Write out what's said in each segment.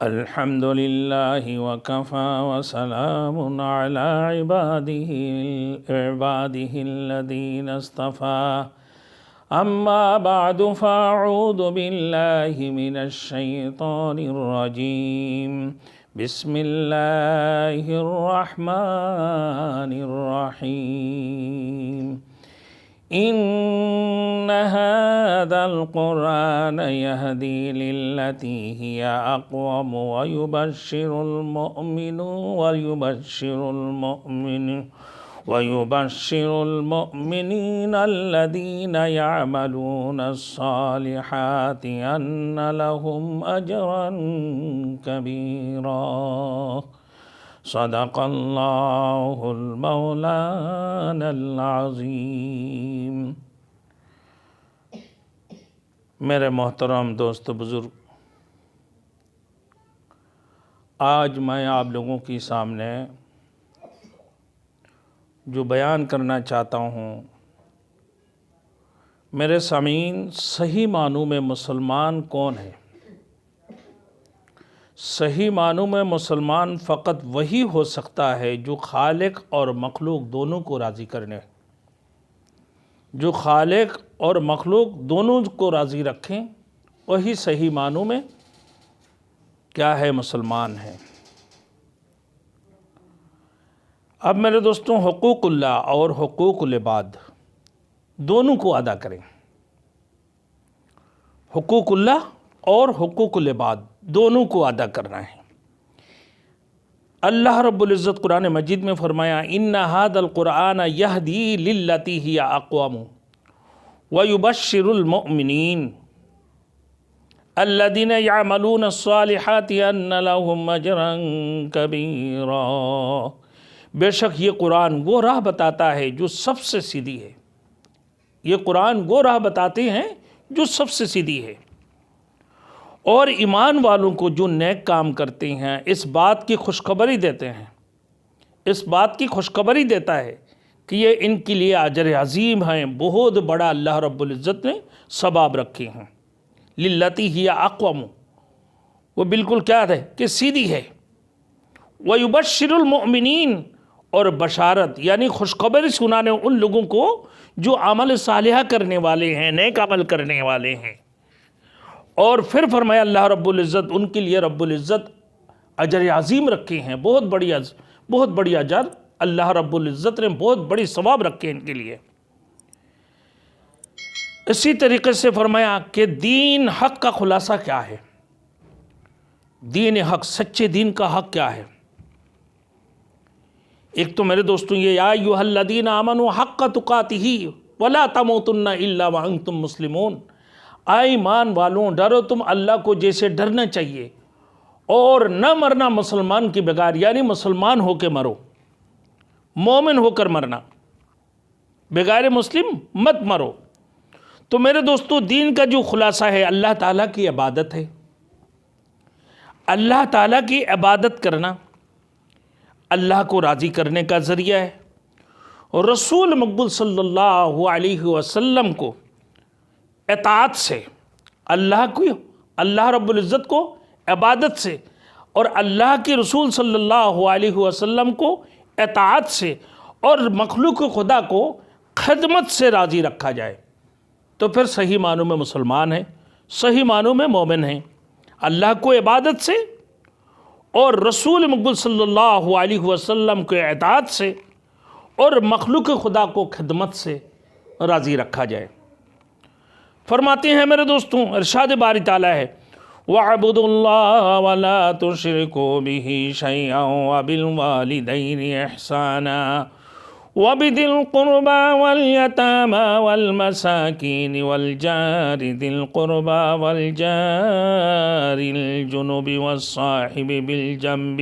الحمد للہ وکفى وسلام علی عباده الذین اصطفى اما بعد فاعوذ باللہ من الشیطان الرجیم بسم اللہ الرحمن الرحیم ان هذا القرآن يهدي للتي هي أقوم ويبشر المؤمنين الذين يعملون الصالحات أن لهم أجرا كبيرا صدق اللہ المولانا العظیم۔ میرے محترم دوست بزرگ، آج میں آپ لوگوں کے سامنے جو بیان کرنا چاہتا ہوں، میرے سامعین، صحیح معنوں میں مسلمان کون ہے؟ صحیح معنوں میں مسلمان فقط وہی ہو سکتا ہے جو خالق اور مخلوق دونوں کو راضی کرنے، جو خالق اور مخلوق دونوں کو راضی رکھیں، وہی صحیح معنوں میں کیا ہے؟ مسلمان ہے۔ اب میرے دوستوں، حقوق اللہ اور حقوق العباد دونوں کو ادا کریں۔ حقوق اللہ اور حقوق العباد دونوں کو ادا کرنا ہے۔ اللہ رب العزت قرآن مجید میں فرمایا، ان ھذا القرآن یہدی للتی ہی اقوم ویبشر المؤمنین الذین یعملون الصالحات ان لهم اجرا کبیرا۔ بے شک یہ قرآن وہ راہ بتاتا ہے جو سب سے سیدھی ہے۔ یہ قرآن وہ راہ بتاتے ہیں جو سب سے سیدھی ہے، اور ایمان والوں کو جو نیک کام کرتے ہیں اس بات کی خوشخبری دیتے ہیں، اس بات کی خوشخبری دیتا ہے کہ یہ ان کے لیے اجر عظیم ہیں، بہت بڑا اللہ رب العزت نے ثواب رکھے ہیں۔ للتی ہی اقوم، وہ بالکل کیا ہے کہ سیدھی ہے۔ ویبشر المؤمنین، اور بشارت یعنی خوشخبری سنانے ان لوگوں کو جو عمل صالحہ کرنے والے ہیں، نیک عمل کرنے والے ہیں۔ اور پھر فرمایا اللہ رب العزت ان کے لیے رب العزت اجر عظیم رکھے ہیں، بہت بڑی اجر اللہ رب العزت نے بہت بڑی ثواب رکھے ان کے لیے۔ اسی طریقے سے فرمایا کہ دین حق کا خلاصہ کیا ہے؟ دین حق، سچے دین کا حق کیا ہے؟ ایک تو میرے دوستوں یہ، یا ایھا الذین آمنوا حق تقاتہ ولا تموتن الا وانتم مسلمون۔ اے ایمان والوں، ڈرو تم اللہ کو جیسے ڈرنا چاہیے، اور نہ مرنا مسلمان کے بغیر، یعنی مسلمان ہو کے مرو، مومن ہو کر مرنا، بغیر مسلم مت مرو۔ تو میرے دوستو، دین کا جو خلاصہ ہے اللہ تعالیٰ کی عبادت ہے۔ اللہ تعالیٰ کی عبادت کرنا اللہ کو راضی کرنے کا ذریعہ ہے، اور رسول مقبول صلی اللہ علیہ وسلم کو اطاعت سے، اللہ رب العزت کو عبادت سے، اور اللہ کے رسول صلی اللہ علیہ وسلم کو اطاعت سے، اور مخلوق خدا کو خدمت سے راضی رکھا جائے، تو پھر صحیح معنوں میں مسلمان ہے، صحیح معنوں میں مومن ہے۔ اللہ کو عبادت سے اور رسول مقبول صلی اللہ علیہ وسلم کو اطاعت سے اور مخلوق خدا کو خدمت سے راضی رکھا جائے۔ فرماتے ہیں میرے دوستوں، ارشاد باری تعالیٰ ہے، وَاعْبُدُوا اللَّهَ وَلَا تُشْرِكُوا بِهِ شَيْئًا وَبِالْوَالِدَيْنِ إِحْسَانًا وَبِذِي الْقُرْبَى وَالْيَتَامَى وَالْمَسَاكِينِ وَالْجَارِ ذِي الْقُرْبَى وَالْجَارِ الْجُنُبِ وَالصَّاحِبِ بِالْجَنبِ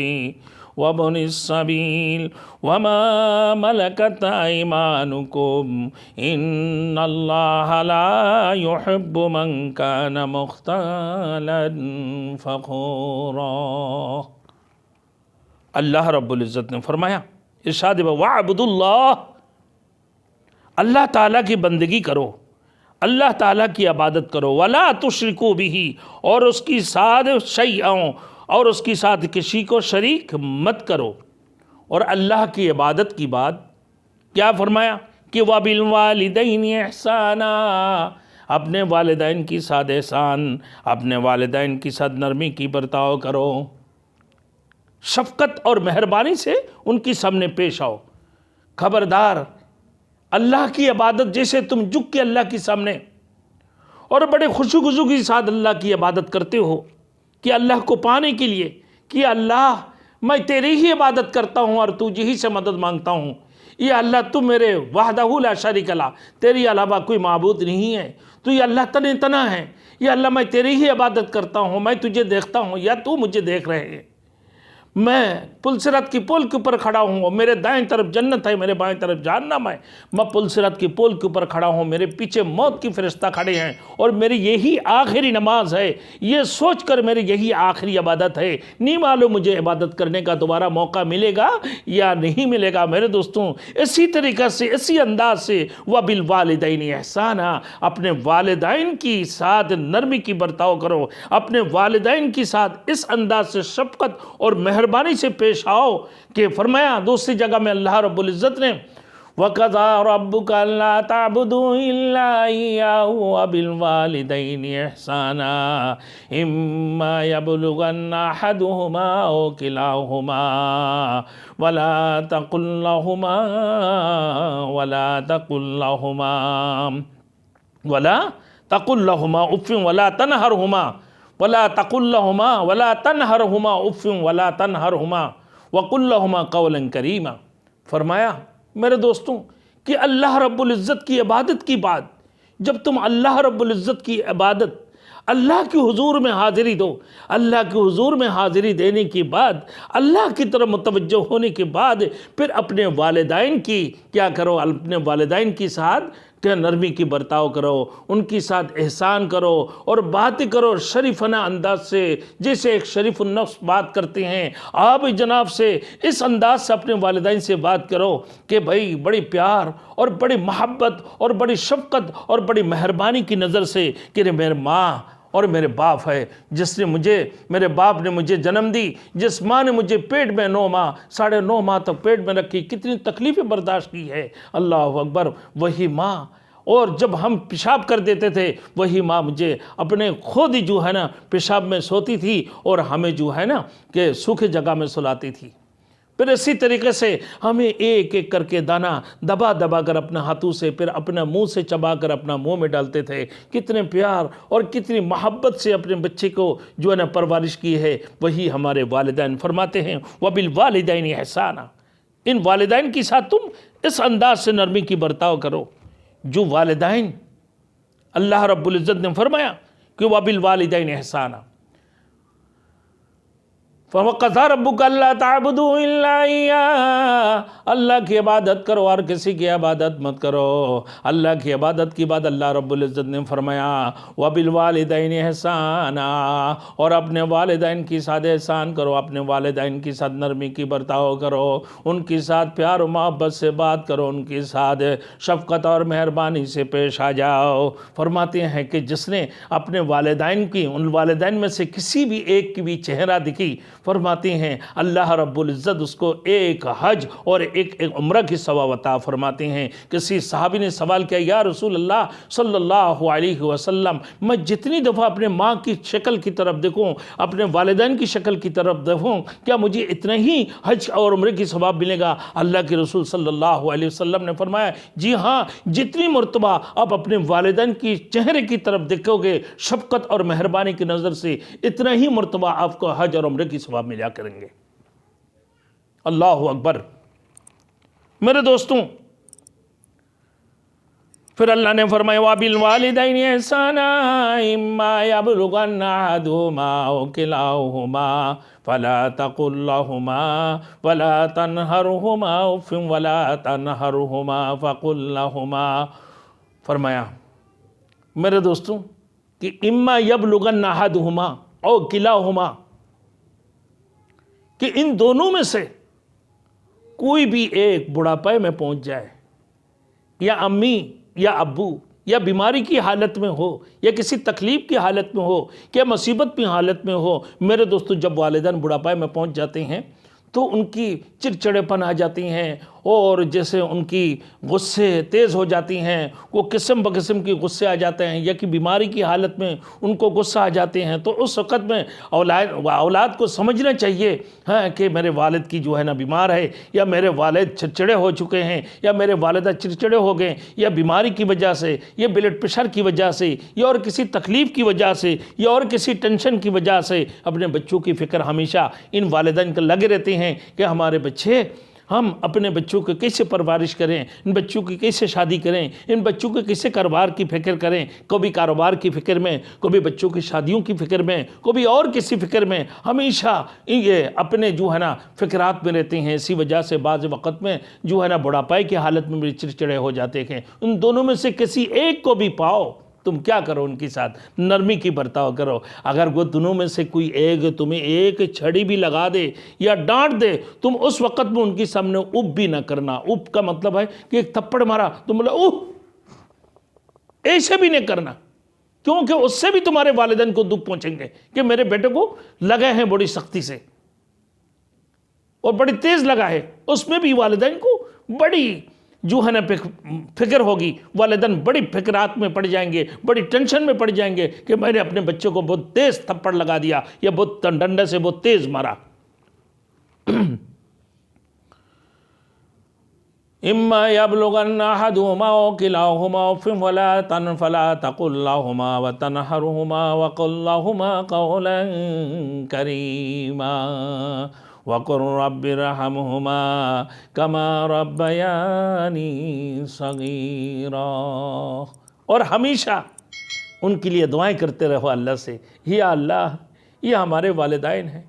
وَابْنِ السَّبِيلِ وَمَا مَلَكَتْ أَيْمَانُكُمْ إِنَّ اللَّهَ لَا يُحِبُّ مَنْ كَانَ مُخْتَالًا فَخُورًا۔ اللہ رب العزت نے فرمایا، ارشاد وَاعْبُدُوا اللَّهَ، اللہ تعالیٰ کی بندگی کرو، اللہ تعالیٰ کی عبادت کرو، وَلَا تُشْرِكُوا بِهِ، اور اس کی ساتھ شیئا، اور اس کے ساتھ کسی کو شریک مت کرو۔ اور اللہ کی عبادت کی بات کیا فرمایا کہ وَبِالْوَالِدَيْنِ إِحْسَانًا، اپنے والدین کی ساتھ احسان، اپنے والدین کی ساتھ نرمی کی برتاؤ کرو، شفقت اور مہربانی سے ان کی سامنے پیش آؤ۔ خبردار، اللہ کی عبادت جیسے تم جھک کے اللہ کے سامنے اور بڑے خوشی خضو کے ساتھ اللہ کی عبادت کرتے ہو کہ اللہ کو پانے کے لیے کہ اللہ میں تیری ہی عبادت کرتا ہوں اور تجھ ہی سے مدد مانگتا ہوں، یہ اللہ تو میرے وحدہ لا شریک لہ، تیری علاوہ کوئی معبود نہیں ہے، تو یہ اللہ تنہا ہے، یہ اللہ میں تیری ہی عبادت کرتا ہوں، میں تجھے دیکھتا ہوں یا تو مجھے دیکھ رہے ہیں، میں پلصرات کی پول کے اوپر کھڑا ہوں اور میرے دائیں طرف جنت ہے، میرے بائیں طرف جہنم ہے، میں پلصرات کی پول کے اوپر کھڑا ہوں، میرے پیچھے موت کی فرشتہ کھڑے ہیں اور میری یہی آخری نماز ہے، یہ سوچ کر میری یہی آخری عبادت ہے، نہیں معلوم مجھے عبادت کرنے کا دوبارہ موقع ملے گا یا نہیں ملے گا۔ میرے دوستوں، اسی طریقہ سے، اسی انداز سے وَبِالْوَالِدَيْنِ إِحْسَانًا، اپنے والدین کی ساتھ نرمی کی برتاؤ کرو، اپنے والدین کی ساتھ اس انداز سے شفقت اور مہربانی سے پیش آؤ کہ فرمایا دوسری جگہ میں اللہ رب العزت نے وَقَضَىٰ رَبُّكَ أَلَّا تَعْبُدُوا إِلَّا إِيَّاهُ وَبِالْوَالِدَيْنِ إِحْسَانًا إِمَّا يَبْلُغَنَّ أَحَدُهُمَا أَوْ كِلَاهُمَا وَلَا تَقُل لَّهُمَا أُفٍّ وَلَا تَنْهَرْهُمَا وَلَا تَقُل لَّهُمَا أُفٍّ وَلَا تَنْهَرْهُمَا وَقُل لَّهُمَا قَوْلًا كَرِيمًا۔ فرمایا میرے دوستوں کہ اللہ رب العزت کی عبادت کی بات، جب تم اللہ رب العزت کی عبادت اللہ کے حضور میں حاضری دو، اللہ کے حضور میں حاضری دینے کے بعد، اللہ کی طرف متوجہ ہونے کے بعد پھر اپنے والدین کی کیا کرو، اپنے والدین کی ساتھ کہ نرمی کی برتاؤ کرو، ان کی ساتھ احسان کرو اور باتیں کرو شریفانہ انداز سے، جیسے ایک شریف النفس بات کرتے ہیں، آپ جناب سے اس انداز سے اپنے والدین سے بات کرو کہ بھائی بڑی پیار اور بڑی محبت اور بڑی شفقت اور بڑی مہربانی کی نظر سے کہ میرے ماں اور میرے باپ ہے، جس نے میرے باپ نے مجھے جنم دی، جس ماں نے مجھے پیٹ میں 9 ماہ 9.5 ماہ تک پیٹ میں رکھی، کتنی تکلیفیں برداشت کی ہے، اللہ اکبر، وہی ماں، اور جب ہم پیشاب کر دیتے تھے وہی ماں مجھے اپنے خود ہی جو ہے نا پیشاب میں سوتی تھی اور ہمیں جو ہے نا کہ سوکھے جگہ میں سلاتی تھی۔ پھر اسی طریقے سے ہمیں ایک ایک کر کے دانہ دبا دبا کر اپنے ہاتھوں سے پھر اپنا منہ سے چبا کر اپنا منہ میں ڈالتے تھے، کتنے پیار اور کتنی محبت سے اپنے بچے کو جو ہے نا پرورش کی ہے، وہی ہمارے والدین فرماتے ہیں وَبِالْوَالِدَيْنِ إِحْسَانًا، ان والدین کے ساتھ تم اس انداز سے نرمی کی برتاؤ کرو جو والدین اللہ رب العزت نے فرمایا کہ وَبِالْوَالِدَيْنِ إِحْسَانًا، فَوَقَضَىٰ رَبُّكَ أَلَّا تَعْبُدُوا إِلَّا إِيَّاهُ، اللہ کی عبادت کرو اور کسی کی عبادت مت کرو۔ اللہ کی عبادت کی بعد اللہ رب العزت نے فرمایا وَبِالْوَالِدَيْنِ إِحْسَانًا، اور اپنے والدین کی ساتھ احسان کرو، اپنے والدین کی ساتھ نرمی کی برتاؤ کرو، ان کے ساتھ پیار و محبت سے بات کرو، ان کے ساتھ شفقت اور مہربانی سے پیش آ جاؤ۔ فرماتے ہیں کہ جس نے اپنے والدین کی، ان والدین میں سے کسی بھی ایک کی بھی چہرہ دکھی، فرماتے ہیں اللہ رب العزت اس کو ایک حج اور ایک عمرہ کی ثواب عطا فرماتے ہیں۔ کسی صحابی نے سوال کیا یا رسول اللہ صلی اللہ علیہ وسلم، میں جتنی دفعہ اپنے ماں کی شکل کی طرف دیکھوں، اپنے والدین کی شکل کی طرف دیکھوں، کیا مجھے اتنا ہی حج اور عمرے کی ثواب ملے گا؟ اللہ کے رسول صلی اللہ علیہ وسلم نے فرمایا جی ہاں، جتنی مرتبہ آپ اپنے والدین کی چہرے کی طرف دیکھو گے شفقت اور مہربانی کی نظر سے، اتنا ہی مرتبہ آپ کو حج اور عمرے کی ثواب ملا کریں گے۔ اللہ اکبر۔ میرے دوستوں، پھر اللہ نے فرمایا وَبِالْوَالِدَيْنِ إِحْسَانًا إِمَّا يَبْلُغَنَّ أَحَدُهُمَا أَوْ كِلَاهُمَا فَلَا تَقُل لَّهُمَا وَلَا تَنْهَرْهُمَا أُفٍّ وَلَا تَنْهَرْهُمَا فَقُل لَّهُمَا، فرمایا میرے دوستوں کہ اِمَّا يَبْلُغَنَّ أَحَدُهُمَا أَوْ كِلَاهُمَا، کہ ان دونوں میں سے کوئی بھی ایک بڑھاپے میں پہنچ جائے، یا امی یا ابو یا بیماری کی حالت میں ہو یا کسی تکلیف کی حالت میں ہو یا مصیبت کی حالت میں ہو، میرے دوستو جب والدین بڑھاپے میں پہنچ جاتے ہیں تو ان کی چڑچڑےپن آ جاتی ہیں، اور جیسے ان کی غصے تیز ہو جاتی ہیں، وہ قسم بقسم کی غصے آ جاتے ہیں، یا کہ بیماری کی حالت میں ان کو غصہ آ جاتے ہیں، تو اس وقت میں اولاد کو سمجھنا چاہیے کہ میرے والد کی جو ہے نا بیمار ہے، یا میرے والد چڑچڑے ہو چکے ہیں، یا میرے والدہ چڑچڑے ہو گئے، یا بیماری کی وجہ سے، یا بلڈ پریشر کی وجہ سے، یا اور کسی تکلیف کی وجہ سے، یا اور کسی ٹینشن کی وجہ سے اپنے بچوں کی فکر ہمیشہ ان والدین کو لگے رہتے ہیں کہ ہمارے بچے، ہم اپنے بچوں کو کیسے پرورش کریں، ان بچوں کی کیسے شادی کریں، ان بچوں کو کیسے کاروبار کی فکر کریں، کبھی کاروبار کی فکر میں، کبھی بچوں کی شادیوں کی فکر میں، کبھی اور کسی فکر میں، ہمیشہ یہ اپنے جو ہے نا فکرات میں رہتے ہیں۔ اسی وجہ سے بعض وقت میں جو ہے نا بڑھاپے کی حالت میں بھی چڑچڑے ہو جاتے ہیں۔ ان دونوں میں سے کسی ایک کو بھی پاؤ، تم کیا کرو، ان کے ساتھ نرمی کی برتاؤ کرو۔ اگر وہ دونوں میں سے کوئی ایک تمہیں ایک چھڑی بھی لگا دے یا ڈانٹ دے، تم اس وقت میں ان کے سامنے اُب بھی نہ کرنا۔ اُب کا مطلب ہے کہ ایک تھپڑ مارا تم بولا اوہ، ایسے بھی نہیں کرنا، کیونکہ اس سے بھی تمہارے والدین کو دکھ پہنچیں گے کہ میرے بیٹے کو لگا ہے بڑی سختی سے اور بڑی تیز لگا ہے۔ اس میں بھی والدین کو بڑی جو ہے نا فکر ہوگی، والدین بڑی فکرات میں پڑ جائیں گے، بڑی ٹینشن میں پڑ جائیں گے کہ میں نے اپنے بچوں کو بہت تیز تھپڑ لگا دیا یا بہت ڈنڈے سے بہت تیز مارا۔ اما یبلغن احدہما او کلاہما فلا تقل لہما وتنہرہما وقل لہما قولا کریما وَقُلْ رَبِّ ارْحَمْهُمَا كَمَا رَبَّيَانِي صَغِيرًا۔ اور ہمیشہ ان کے لیے دعائیں کرتے رہو اللہ سے، یا اللہ یہ ہمارے والدین ہیں،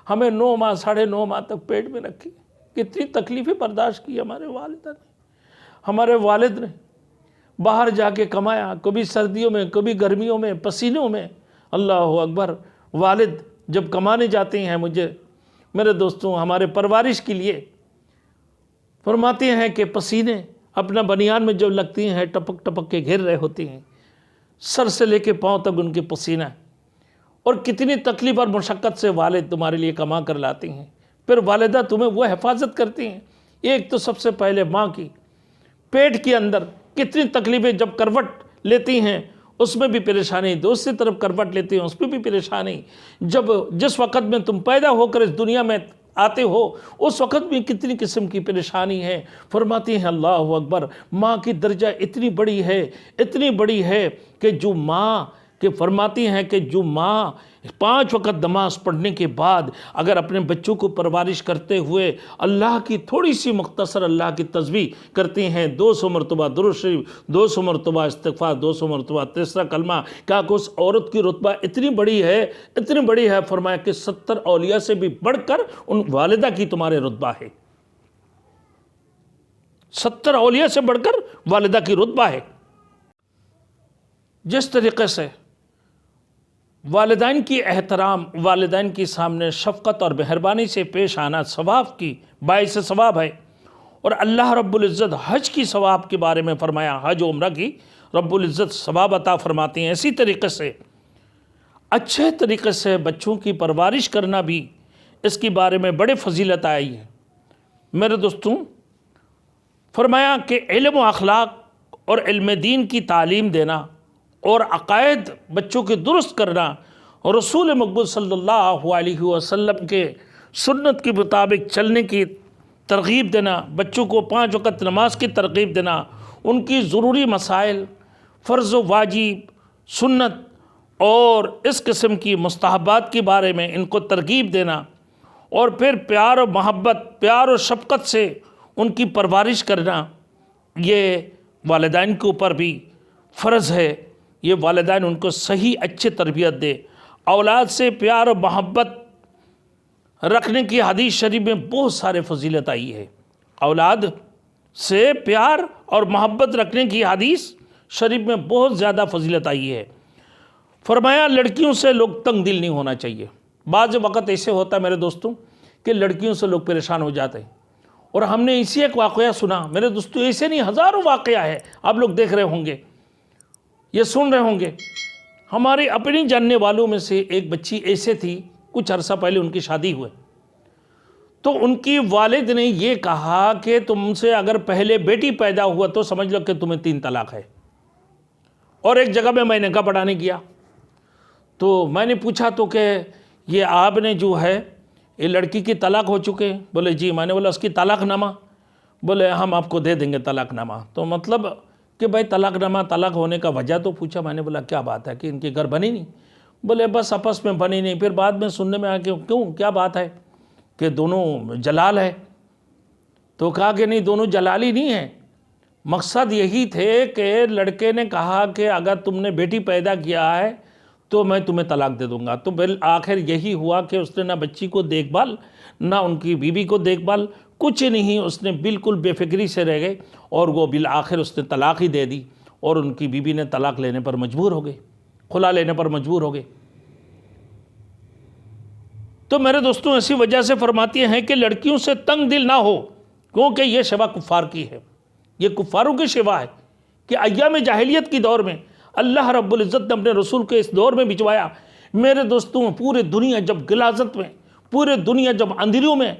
ہمیں 9 ماہ 9.5 ماہ تک پیٹ میں رکھی، کتنی تکلیفیں برداشت کی ہمارے والدہ نے، ہمارے والد نے باہر جا کے کمایا، کبھی سردیوں میں کبھی گرمیوں میں پسینوں میں۔ اللہ اکبر، والد جب کمانے جاتے ہیں، مجھے میرے دوستوں ہمارے پرورش کے لیے فرماتے ہیں کہ پسینے اپنا بنیان میں جب لگتی ہیں ٹپک ٹپک کے گر رہے ہوتے ہیں، سر سے لے کے پاؤں تک ان کے پسینہ، اور کتنی تکلیف اور مشقت سے والد تمہارے لیے کما کر لاتے ہیں، پھر والدہ تمہیں وہ حفاظت کرتی ہیں۔ ایک تو سب سے پہلے ماں کی پیٹ کے اندر کتنی تکلیفیں جب کروٹ لیتی ہیں اس میں بھی پریشانی، دوسری طرف کروٹ لیتے ہیں اس میں بھی پریشانی، جس وقت میں تم پیدا ہو کر اس دنیا میں آتے ہو اس وقت بھی کتنی قسم کی پریشانی ہے۔ فرماتے ہیں اللہ اکبر، ماں کی درجہ اتنی بڑی ہے کہ جو ماں کہ فرماتی ہیں کہ جو ماں 5 وقت نماز پڑھنے کے بعد اگر اپنے بچوں کو پرورش کرتے ہوئے اللہ کی تھوڑی سی مختصر اللہ کی تسبیح کرتی ہیں، 200 مرتبہ درود شریف، 200 مرتبہ استغفار، 200 مرتبہ تیسرا کلمہ، کیا کہ اس عورت کی رتبہ اتنی بڑی ہے، فرمایا کہ 70 اولیاء سے بھی بڑھ کر ان والدہ کی تمہارے رتبہ ہے، 70 اولیاء سے بڑھ کر والدہ کی رتبہ ہے۔ جس طریقے سے والدین کی احترام، والدین کی سامنے شفقت اور مہربانی سے پیش آنا ثواب کی باعث ثواب ہے، اور اللہ رب العزت حج کی ثواب کے بارے میں فرمایا، حج و عمرہ کی رب العزت ثواب عطا فرماتے ہیں۔ اسی طریقے سے اچھے طریقے سے بچوں کی پرورش کرنا بھی اس کے بارے میں بڑے فضیلت آئی ہے۔ میرے دوستوں فرمایا کہ علم و اخلاق اور علم دین کی تعلیم دینا اور عقائد بچوں کے درست کرنا، اور رسول مقبول صلی اللہ علیہ وسلم کے سنت کے مطابق چلنے کی ترغیب دینا، بچوں کو 5 وقت نماز کی ترغیب دینا، ان کی ضروری مسائل، فرض و واجب، سنت اور اس قسم کی مستحبات کے بارے میں ان کو ترغیب دینا، اور پھر پیار و محبت، پیار و شفقت سے ان کی پرورش کرنا، یہ والدین کے اوپر بھی فرض ہے۔ یہ والدین ان کو صحیح اچھے تربیت دے۔ اولاد سے پیار و محبت رکھنے کی حدیث شریف میں بہت سارے فضیلت آئی ہے۔ اولاد سے پیار اور محبت رکھنے کی حدیث شریف میں بہت زیادہ فضیلت آئی ہے۔ فرمایا لڑکیوں سے لوگ تنگ دل نہیں ہونا چاہیے۔ بعض وقت ایسے ہوتا ہے میرے دوستوں کہ لڑکیوں سے لوگ پریشان ہو جاتے ہیں، اور ہم نے اسی ایک واقعہ سنا، میرے دوستوں ایسے نہیں ہزاروں واقعہ ہے، آپ لوگ دیکھ رہے ہوں گے۔ یہ سن رہے ہوں گے، ہمارے اپنی جاننے والوں میں سے ایک بچی ایسے تھی، کچھ عرصہ پہلے ان کی شادی ہوئے، تو ان کی والد نے یہ کہا کہ تم سے اگر پہلے بیٹی پیدا ہوا تو سمجھ لو کہ تمہیں 3 طلاق ہے۔ اور ایک جگہ میں نکاح پڑھانے گیا تو میں نے پوچھا تو کہ یہ آپ نے جو ہے یہ لڑکی کی طلاق ہو چکے؟ بولے جی۔ میں نے بولا اس کی طلاق نامہ؟ بولے ہم آپ کو دے دیں گے طلاق نامہ۔ تو مطلب کہ بھائی طلاق نامہ، طلاق ہونے کا وجہ تو پوچھا۔ میں نے بولا کیا بات ہے کہ ان کے گھر بنی نہیں؟ بولے بس آپس میں بنی نہیں۔ پھر بعد میں سننے میں آیا کہ کیوں، کیا بات ہے کہ دونوں جلال ہے؟ تو کہا کہ نہیں، دونوں جلالی نہیں ہیں، مقصد یہی تھے کہ لڑکے نے کہا کہ اگر تم نے بیٹی پیدا کیا ہے تو میں تمہیں طلاق دے دوں گا۔ تو بالآخر یہی ہوا کہ اس نے نہ بچی کو دیکھ بھال، نہ ان کی بیوی کو دیکھ بھال، کچھ نہیں، اس نے بالکل بے فکری سے رہ گئے، اور وہ بالآخر اس نے طلاق ہی دے دی، اور ان کی بیوی نے طلاق لینے پر مجبور ہو گئی، خلا لینے پر مجبور ہو گئی۔ تو میرے دوستوں اسی وجہ سے فرماتی ہیں کہ لڑکیوں سے تنگ دل نہ ہو، کیونکہ یہ شیوا کفار کی ہے، یہ کفاروں کی شیوا ہے کہ ایام جاہلیت کی دور میں اللہ رب العزت نے اپنے رسول کو اس دور میں بھجوایا۔ میرے دوستوں پورے دنیا جب غلاظت میں، پورے دنیا جب اندھیریوں میں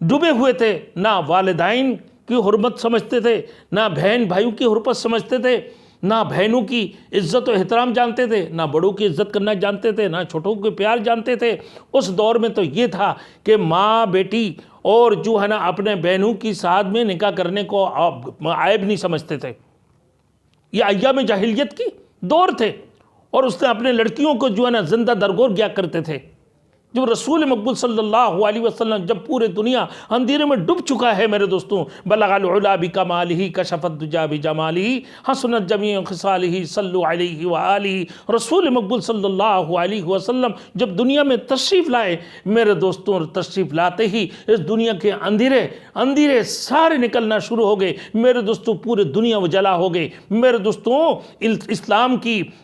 ڈوبے ہوئے تھے، نہ والدین کی حرمت سمجھتے تھے، نہ بہن بھائیوں کی حرمت سمجھتے تھے، نہ بہنوں کی عزت و احترام جانتے تھے، نہ بڑوں کی عزت کرنا جانتے تھے، نہ چھوٹوں کے پیار جانتے تھے، اس دور میں تو یہ تھا کہ ماں بیٹی اور جو ہے نا اپنے بہنوں کی ساتھ میں نکاح کرنے کو عیب نہیں سمجھتے تھے۔ یہ ایام جاہلیت کی دور تھے، اور اس نے اپنے لڑکیوں کو جو ہے نا زندہ درگور کیا کرتے تھے۔ جب رسول مقبول صلی اللہ علیہ وسلم جب پورے دنیا اندھیرے میں ڈوب چکا ہے میرے دوستوں، بلغ العلا بکمالہ کشف الدجی بجمالہ حسنت جمیع خصالہ صلوا علیہ وآلہ۔ رسول مقبول صلی اللہ علیہ وسلم جب دنیا میں تشریف لائے میرے دوستوں، تشریف لاتے ہی اس دنیا کے اندھیرے سارے نکلنا شروع ہو گئے میرے دوستوں، پورے دنیا اجلا ہو گئے میرے دوستوں۔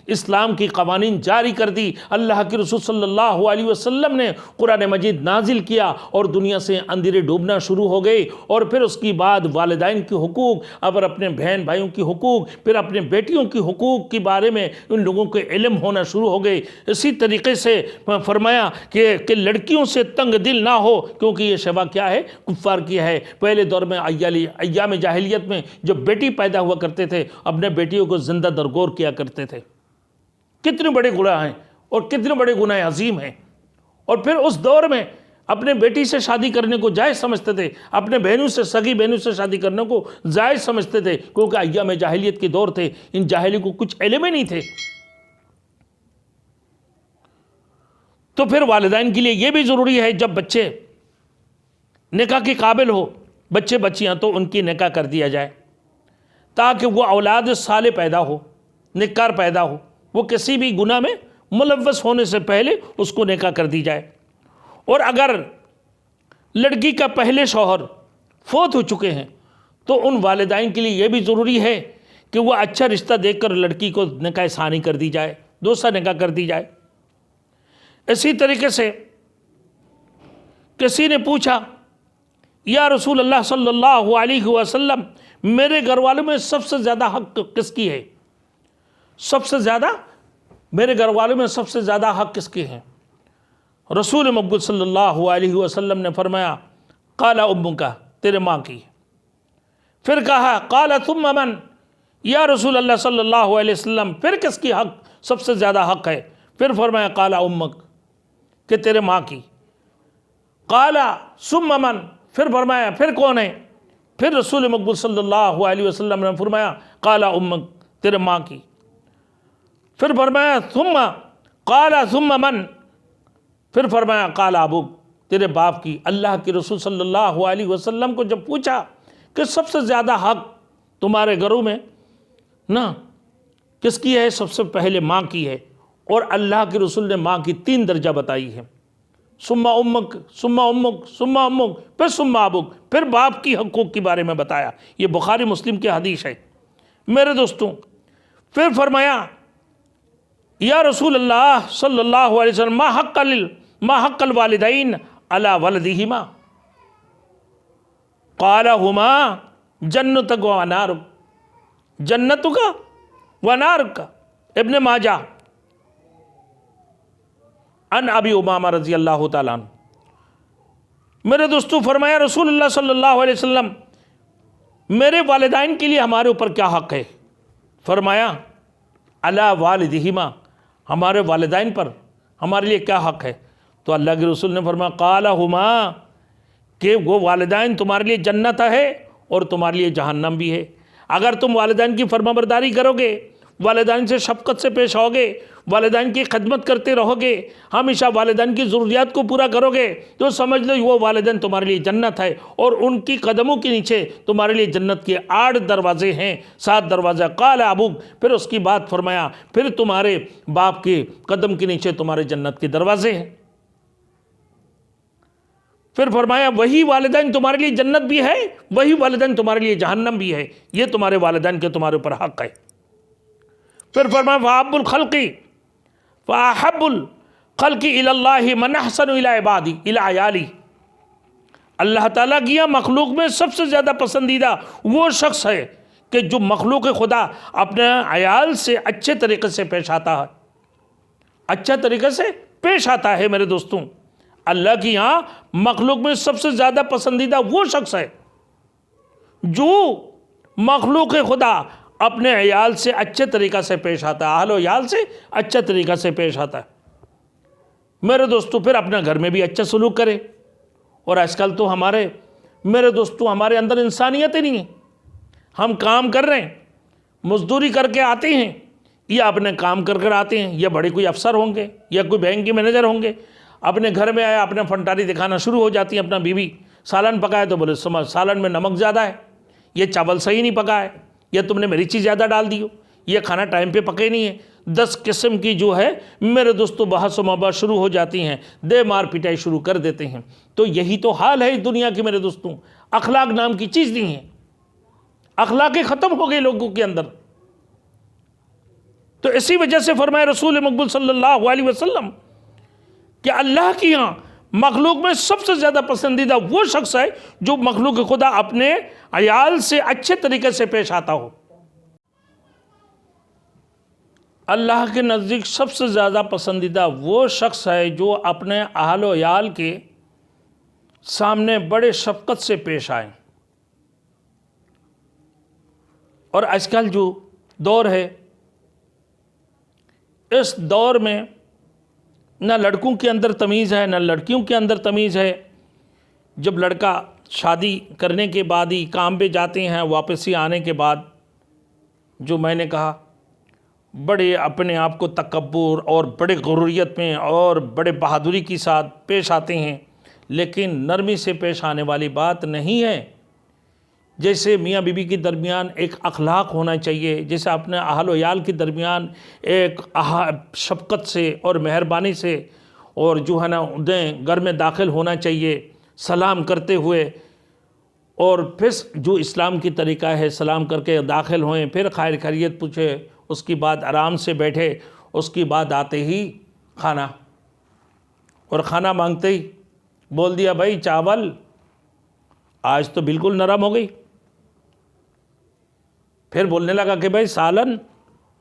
اسلام کی قوانین جاری کر دی، اللہ کے رسول صلی اللہ علیہ وسلم نے قرآن مجید نازل کیا، اور دنیا سے اندھیرے ڈوبنا شروع ہو گئے۔ اور پھر اس کی بعد والدین کی حقوق، اور اپنے بہن بھائیوں کی حقوق، پھر اپنے بیٹیوں کی حقوق کے بارے میں ان لوگوں کے علم ہونا شروع ہو گئے۔ اسی طریقے سے فرمایا کہ لڑکیوں سے تنگ دل نہ ہو، کیونکہ یہ شیوا کیا ہے، کفار کی ہے۔ پہلے دور میں ایام جاہلیت میں جب بیٹی پیدا ہوا کرتے تھے، اپنے بیٹیوں کو زندہ درگور کیا کرتے تھے۔ کتنے بڑے گناہ ہیں، اور کتنے بڑے گناہ عظیم ہیں۔ اور پھر اس دور میں اپنے بیٹی سے شادی کرنے کو جائز سمجھتے تھے، اپنے بہنوں سے، سگی بہنوں سے شادی کرنے کو جائز سمجھتے تھے، کیونکہ ایام جاہلیت کے دور تھے، ان جاہلیوں کو کچھ علم ہی نہیں تھے۔ تو پھر والدین کے لیے یہ بھی ضروری ہے جب بچے نکاح کے قابل ہو، بچے بچیاں، تو ان کی نکاح کر دیا جائے، تاکہ وہ اولاد صالح پیدا ہو، نیکار پیدا ہو، وہ کسی بھی گناہ میں ملوث ہونے سے پہلے اس کو نکاح کر دی جائے۔ اور اگر لڑکی کا پہلے شوہر فوت ہو چکے ہیں تو ان والدین کے لیے یہ بھی ضروری ہے کہ وہ اچھا رشتہ دیکھ کر لڑکی کو نکاح ثانی کر دی جائے، دوسرا نکاح کر دی جائے۔ اسی طریقے سے کسی نے پوچھا یا رسول اللہ صلی اللہ علیہ وسلم، میرے گھر والوں میں سب سے زیادہ حق کس کی ہے؟ میرے گھر والوں میں سب سے زیادہ حق کس کے ہیں؟ رسول مقبول صلی اللہ علیہ وسلم نے فرمایا قال امک، تیرے ماں کی۔ پھر کہا قال ثم من، یا رسول اللہ صلی اللہ علیہ وسلم پھر کس کی حق سب سے زیادہ حق ہے؟ پھر فرمایا قال امک، کہ تیرے ماں کی۔ قال ثم من، پھر فرمایا پھر کون ہے؟ پھر رسول مقبول صلی اللہ علیہ وسلم نے فرمایا قال امک، تیرے ماں کی۔ پھر فرمایا قال ثم من، پھر فرمایا قال ابوک، تیرے باپ کی۔ اللہ کے رسول صلی اللہ علیہ وسلم کو جب پوچھا کہ سب سے زیادہ حق تمہارے گھروں میں نا کس کی ہے؟ سب سے پہلے ماں کی ہے، اور اللہ کے رسول نے ماں کی 3 درجہ بتائی ہے، ثم امک، ثم امک، ثم امک، پھر ثم ابوک، پھر باپ کی حقوق کے بارے میں بتایا۔ یہ بخاری مسلم کی حدیث ہے میرے دوستوں۔ پھر فرمایا یا رسول اللہ صلی اللہ علیہ وسلم ما حق الوالدین علی ولدہما؟ قال ہما جنتک و نارک، جنتک و نارک۔ ابن ماجہ ان ابی امامہ رضی اللہ تعالیٰ عنہ، میرے دوستو فرمایا رسول اللہ صلی اللہ علیہ وسلم میرے والدین کے لیے ہمارے اوپر کیا حق ہے؟ فرمایا علی والدہما، ہمارے والدین پر ہمارے لیے کیا حق ہے؟ تو اللہ کے رسول نے فرمایا قال ہما، کہ وہ والدین تمہارے لیے جنت ہے اور تمہارے لیے جہنم بھی ہے۔ اگر تم والدین کی فرما برداری کرو گے، والدین سے شفقت سے پیش آؤ گے، والدین کی خدمت کرتے رہو گے، ہمیشہ والدین کی ضروریات کو پورا کرو گے، تو سمجھ لو وہ والدین تمہارے لیے جنت ہے، اور ان کی قدموں کے نیچے تمہارے لیے جنت کے 8 دروازے ہیں، 7 دروازے۔ قال ابوک، پھر اس کی بات فرمایا پھر تمہارے باپ کے قدم کے نیچے تمہارے جنت کے دروازے ہیں۔ پھر فرمایا وہی والدین تمہارے لیے جنت بھی ہے، وہی والدین تمہارے لیے جہنم بھی ہے، یہ تمہارے والدین کے تمہارے اوپر حق ہے۔ پھر فرمایا فَأَحَبُّ الْخَلْقِ إِلَى اللَّهِ مَنْ أَحْسَنُ إِلَى عِبَادِي إِلَى عَيَالِي، اللہ تعالیٰ کی مخلوق میں سب سے زیادہ پسندیدہ وہ شخص ہے کہ جو مخلوق خدا اپنے عیال سے اچھے طریقے سے پیش آتا ہے، اچھا طریقے سے پیش آتا ہے۔ میرے دوستوں، اللہ کی یہاں مخلوق میں سب سے زیادہ پسندیدہ وہ شخص ہے جو مخلوق خدا اپنے عیال سے اچھے طریقہ سے پیش آتا ہے، اہل و عیال سے اچھا طریقہ سے پیش آتا ہے۔ میرے دوستو، پھر اپنے گھر میں بھی اچھا سلوک کرے۔ اور آج کل تو میرے دوستو ہمارے اندر انسانیت ہی نہیں ہے۔ ہم کام کر رہے ہیں، مزدوری کر کے آتے ہیں، یا اپنے کام کر کر آتے ہیں، یا بڑے کوئی افسر ہوں گے یا کوئی بینک کے مینیجر ہوں گے، اپنے گھر میں آیا اپنے فنٹاری دکھانا شروع ہو جاتی ہیں۔ اپنا بیوی سالن پکائے تو بولے سالن میں نمک زیادہ ہے، یہ چاول صحیح نہیں پکا ہے، یا تم نے مرچی زیادہ ڈال دی ہو، یہ کھانا ٹائم پہ پکے نہیں ہے۔ 10 قسم کی جو ہے میرے دوستو بحث و مباحث شروع ہو جاتی ہیں، دے مار پٹائی شروع کر دیتے ہیں۔ تو یہی تو حال ہے اس دنیا کی میرے دوستوں، اخلاق نام کی چیز نہیں ہے، اخلاقیں ختم ہو گئی لوگوں کے اندر۔ تو اسی وجہ سے فرمایا رسول مقبول صلی اللہ علیہ وسلم کہ اللہ کی یہاں مخلوق میں سب سے زیادہ پسندیدہ وہ شخص ہے جو مخلوق خدا اپنے عیال سے اچھے طریقے سے پیش آتا ہو۔ اللہ کے نزدیک سب سے زیادہ پسندیدہ وہ شخص ہے جو اپنے اہل و عیال کے سامنے بڑے شفقت سے پیش آئے۔ اور آج کل جو دور ہے، اس دور میں نہ لڑکوں کے اندر تمیز ہے نہ لڑکیوں کے اندر تمیز ہے۔ جب لڑکا شادی کرنے کے بعد ہی کام پہ جاتے ہیں، واپس ہی آنے کے بعد جو میں نے کہا بڑے اپنے آپ کو تکبر اور بڑے غروریت میں اور بڑے بہادری کے ساتھ پیش آتے ہیں، لیکن نرمی سے پیش آنے والی بات نہیں ہے۔ جیسے میاں بیوی کے درمیان ایک اخلاق ہونا چاہیے، جیسے اپنے اہل و عیال کے درمیان ایک شفقت سے اور مہربانی سے اور جو ہے نا انہیں گھر میں داخل ہونا چاہیے سلام کرتے ہوئے، اور پھر جو اسلام کی طریقہ ہے سلام کر کے داخل ہوئیں، پھر خیر خیریت پوچھے، اس کے بعد آرام سے بیٹھے، اس کے بعد آتے ہی کھانا، اور کھانا مانگتے ہی بول دیا بھائی چاول، آج تو بالکل نرم ہو گئی۔ پھر بولنے لگا کہ بھائی سالن،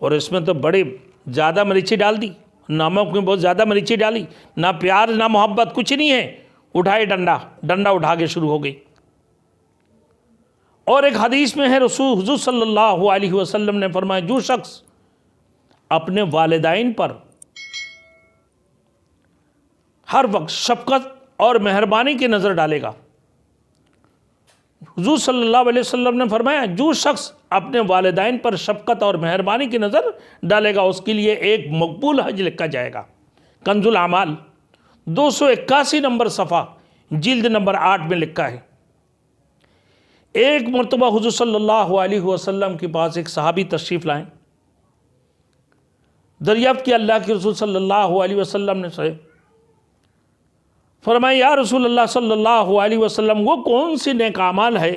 اور اس میں تو بڑی زیادہ مرچی ڈال دی، نمک میں بہت زیادہ مرچی ڈالی، نہ پیار نہ محبت، کچھ نہیں ہے۔ اٹھائے ڈنڈا اٹھا کے شروع ہو گئی۔ اور ایک حدیث میں ہے حضور صلی اللہ علیہ وسلم نے فرمایا جو شخص اپنے والدین پر ہر وقت شفقت اور مہربانی کی نظر ڈالے گا، حضور صلی اللہ علیہ وسلم نے فرمایا جو شخص اپنے والدین پر شفقت اور مہربانی کی نظر ڈالے گا اس کے لیے ایک مقبول حج لکھا جائے گا۔ کنز الاعمال 281 نمبر صفحہ جلد نمبر 8 میں لکھا ہے۔ ایک مرتبہ حضور صلی اللہ علیہ وسلم کے پاس ایک صحابی تشریف لائیں، دریافت کیا اللہ کے رسول صلی اللہ علیہ وسلم نے سے فرمایا یا رسول اللہ صلی اللہ علیہ وسلم وہ کون سی نیک اعمال ہے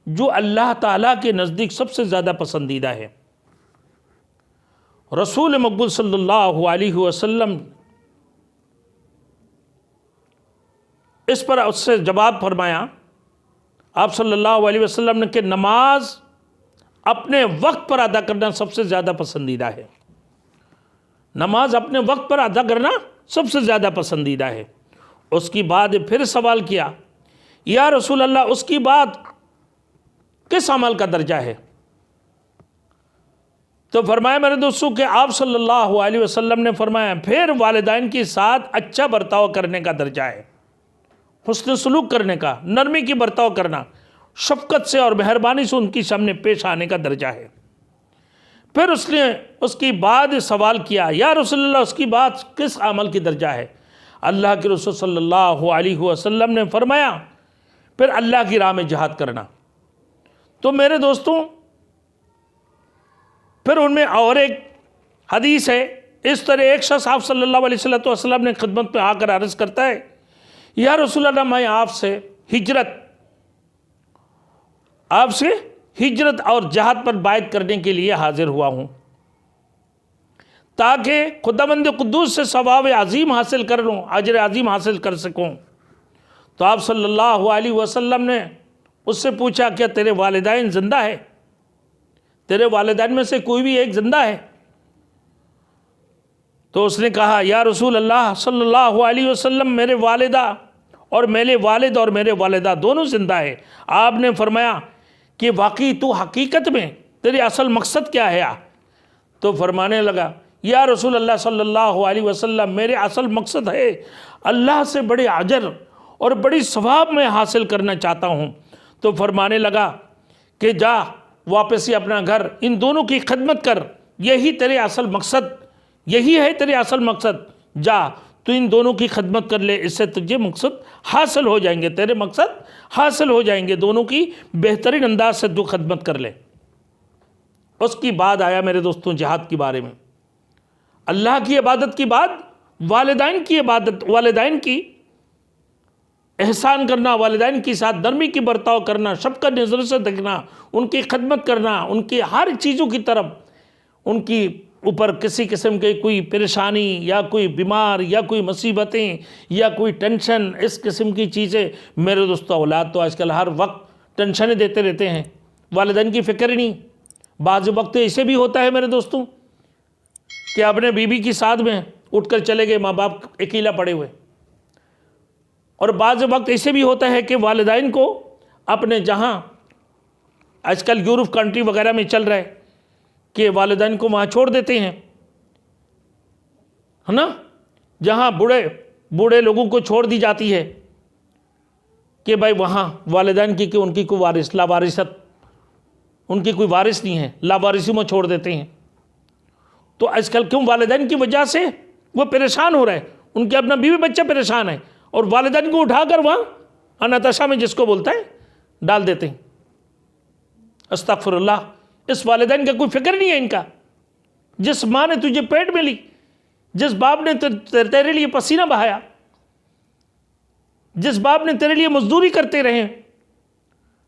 جو اللہ تعالیٰ کے نزدیک سب سے زیادہ پسندیدہ ہے؟ رسول مقبول صلی اللہ علیہ وسلم اس پر اس سے جواب فرمایا آپ صلی اللہ علیہ وسلم نے کہ نماز اپنے وقت پر ادا کرنا سب سے زیادہ پسندیدہ ہے۔ نماز اپنے وقت پر ادا کرنا سب سے زیادہ پسندیدہ ہے۔ اس کی بعد پھر سوال کیا، یا رسول اللہ اس کی بعد کس عمل کا درجہ ہے؟ تو فرمایا میرے دوستوں کہ آپ صلی اللہ علیہ وسلم نے فرمایا پھر والدین کے ساتھ اچھا برتاؤ کرنے کا درجہ ہے، حسن سلوک کرنے کا، نرمی کی برتاؤ کرنا، شفقت سے اور مہربانی سے ان کی سامنے پیش آنے کا درجہ ہے۔ پھر اس نے اس کی بعد سوال کیا، یا رسول اللہ اس کی بعد کس عمل کی درجہ ہے؟ اللہ کے رسول صلی اللہ علیہ وسلم نے فرمایا پھر اللہ کی راہ میں جہاد کرنا۔ تو میرے دوستوں پھر ان میں اور ایک حدیث ہے، اس طرح ایک شخص آپ صلی اللہ علیہ وسلم نے خدمت پہ آ کر عرض کرتا ہے، یا رسول اللہ میں آپ سے ہجرت اور جہاد پر بیعت کرنے کے لیے حاضر ہوا ہوں، تاکہ خداوند قدوس سے ثواب عظیم حاصل کر لوں، اجر عظیم حاصل کر سکوں۔ تو آپ صلی اللہ علیہ وسلم نے اس سے پوچھا، کیا تیرے والدین زندہ ہے؟ تیرے والدین میں سے کوئی بھی ایک زندہ ہے؟ تو اس نے کہا، یا رسول اللہ صلی اللہ علیہ وسلم میرے والدہ اور میرے والد اور میرے والدہ دونوں زندہ ہے۔ آپ نے فرمایا کہ واقعی تو حقیقت میں تیرے اصل مقصد کیا ہے؟ تو فرمانے لگا، یا رسول اللہ صلی اللہ علیہ وسلم میرے اصل مقصد ہے اللہ سے بڑے اجر اور بڑی ثواب میں حاصل کرنا چاہتا ہوں۔ تو فرمانے لگا کہ جا واپس ہی اپنا گھر ان دونوں کی خدمت کر، یہی تیرے اصل مقصد، یہی ہے تیرے اصل مقصد، جا تو ان دونوں کی خدمت کر لے، اس سے تجھے مقصد حاصل ہو جائیں گے، تیرے مقصد حاصل ہو جائیں گے، دونوں کی بہترین انداز سے تو خدمت کر لے۔ اس کی بعد آیا میرے دوستوں جہاد کے بارے میں، اللہ کی عبادت کی بعد والدین کی عبادت، والدین کی احسان کرنا، والدین کے ساتھ نرمی کی برتاؤ کرنا، شفقت نظر سے دیکھنا، ان کی خدمت کرنا، ان کی ہر چیزوں کی طرف، ان کی اوپر کسی قسم کے کوئی پریشانی یا کوئی بیمار یا کوئی مصیبتیں یا کوئی ٹینشن، اس قسم کی چیزیں، میرے دوستوں اولاد تو آج کل ہر وقت ٹینشنیں دیتے رہتے ہیں، والدین کی فکر ہی نہیں۔ بعض وقت ایسے بھی ہوتا ہے میرے دوستوں کہ اپنے بیوی کی ساتھ میں اٹھ کر چلے گئے، ماں باپ اکیلا پڑے ہوئے، اور بعض وقت ایسے بھی ہوتا ہے کہ والدین کو اپنے، جہاں آج کل یورپ کنٹری وغیرہ میں چل رہا ہے کہ والدین کو وہاں چھوڑ دیتے ہیں، ہے نا، جہاں بوڑھے لوگوں کو چھوڑ دی جاتی ہے کہ بھائی وہاں والدین کی کہ ان کی کوئی وارث، لاوارثت، ان کی کوئی وارث نہیں ہے، لاوارثی میں چھوڑ دیتے ہیں۔ تو آج کل کیوں والدین کی وجہ سے وہ پریشان ہو رہے ہیں، ان کے اپنا بیوی بچہ پریشان ہے، اور والدین کو اٹھا کر وہاں اناتاشا میں جس کو بولتا ہے ڈال دیتے ہیں۔ استغفر اللہ، اس والدین کا کوئی فکر نہیں ہے ان کا۔ جس ماں نے تجھے پیٹ میں لی، جس باپ نے تیرے لیے پسینہ بہایا، جس باپ نے تیرے لیے مزدوری کرتے رہے،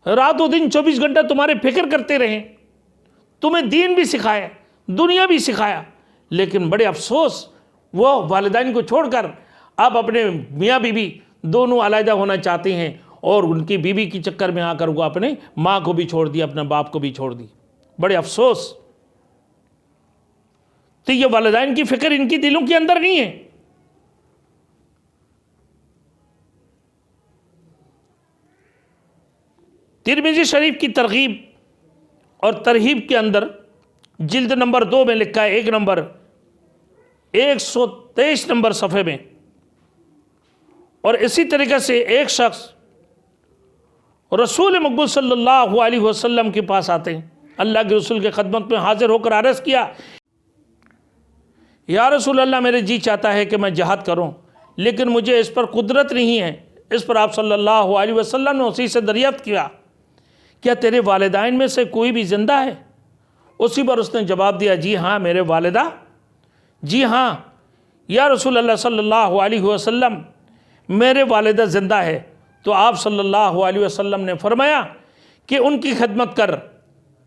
رات و دن 24 گھنٹہ تمہارے فکر کرتے رہے، تمہیں دین بھی سکھایا، دنیا بھی سکھایا، لیکن بڑے افسوس وہ والدین کو چھوڑ کر اب اپنے میاں بیوی دونوں علیحدہ ہونا چاہتے ہیں، اور ان کی بیوی کی چکر میں آ کر وہ اپنے ماں کو بھی چھوڑ دی، اپنے باپ کو بھی چھوڑ دی، بڑے افسوس۔ تو یہ والدین کی فکر ان کی دلوں کے اندر نہیں ہے۔ ترمذی شریف کی ترغیب اور ترہیب کے اندر جلد نمبر 2 میں لکھا ہے، 1 نمبر 123 نمبر صفحے میں، اور اسی طریقے سے ایک شخص رسول مقبول صلی اللہ علیہ وسلم کے پاس آتے ہیں، اللہ کے رسول کے خدمت میں حاضر ہو کر عرض کیا، یا رسول اللہ میرے جی چاہتا ہے کہ میں جہاد کروں، لیکن مجھے اس پر قدرت نہیں ہے۔ اس پر آپ صلی اللہ علیہ وسلم نے اسی سے دریافت کیا، کیا تیرے والدین میں سے کوئی بھی زندہ ہے؟ اسی پر اس نے جواب دیا، جی ہاں میرے والدہ، جی ہاں یا رسول اللہ صلی اللہ علیہ وسلم میرے والدہ زندہ ہے۔ تو آپ صلی اللہ علیہ وسلم نے فرمایا کہ ان کی خدمت کر،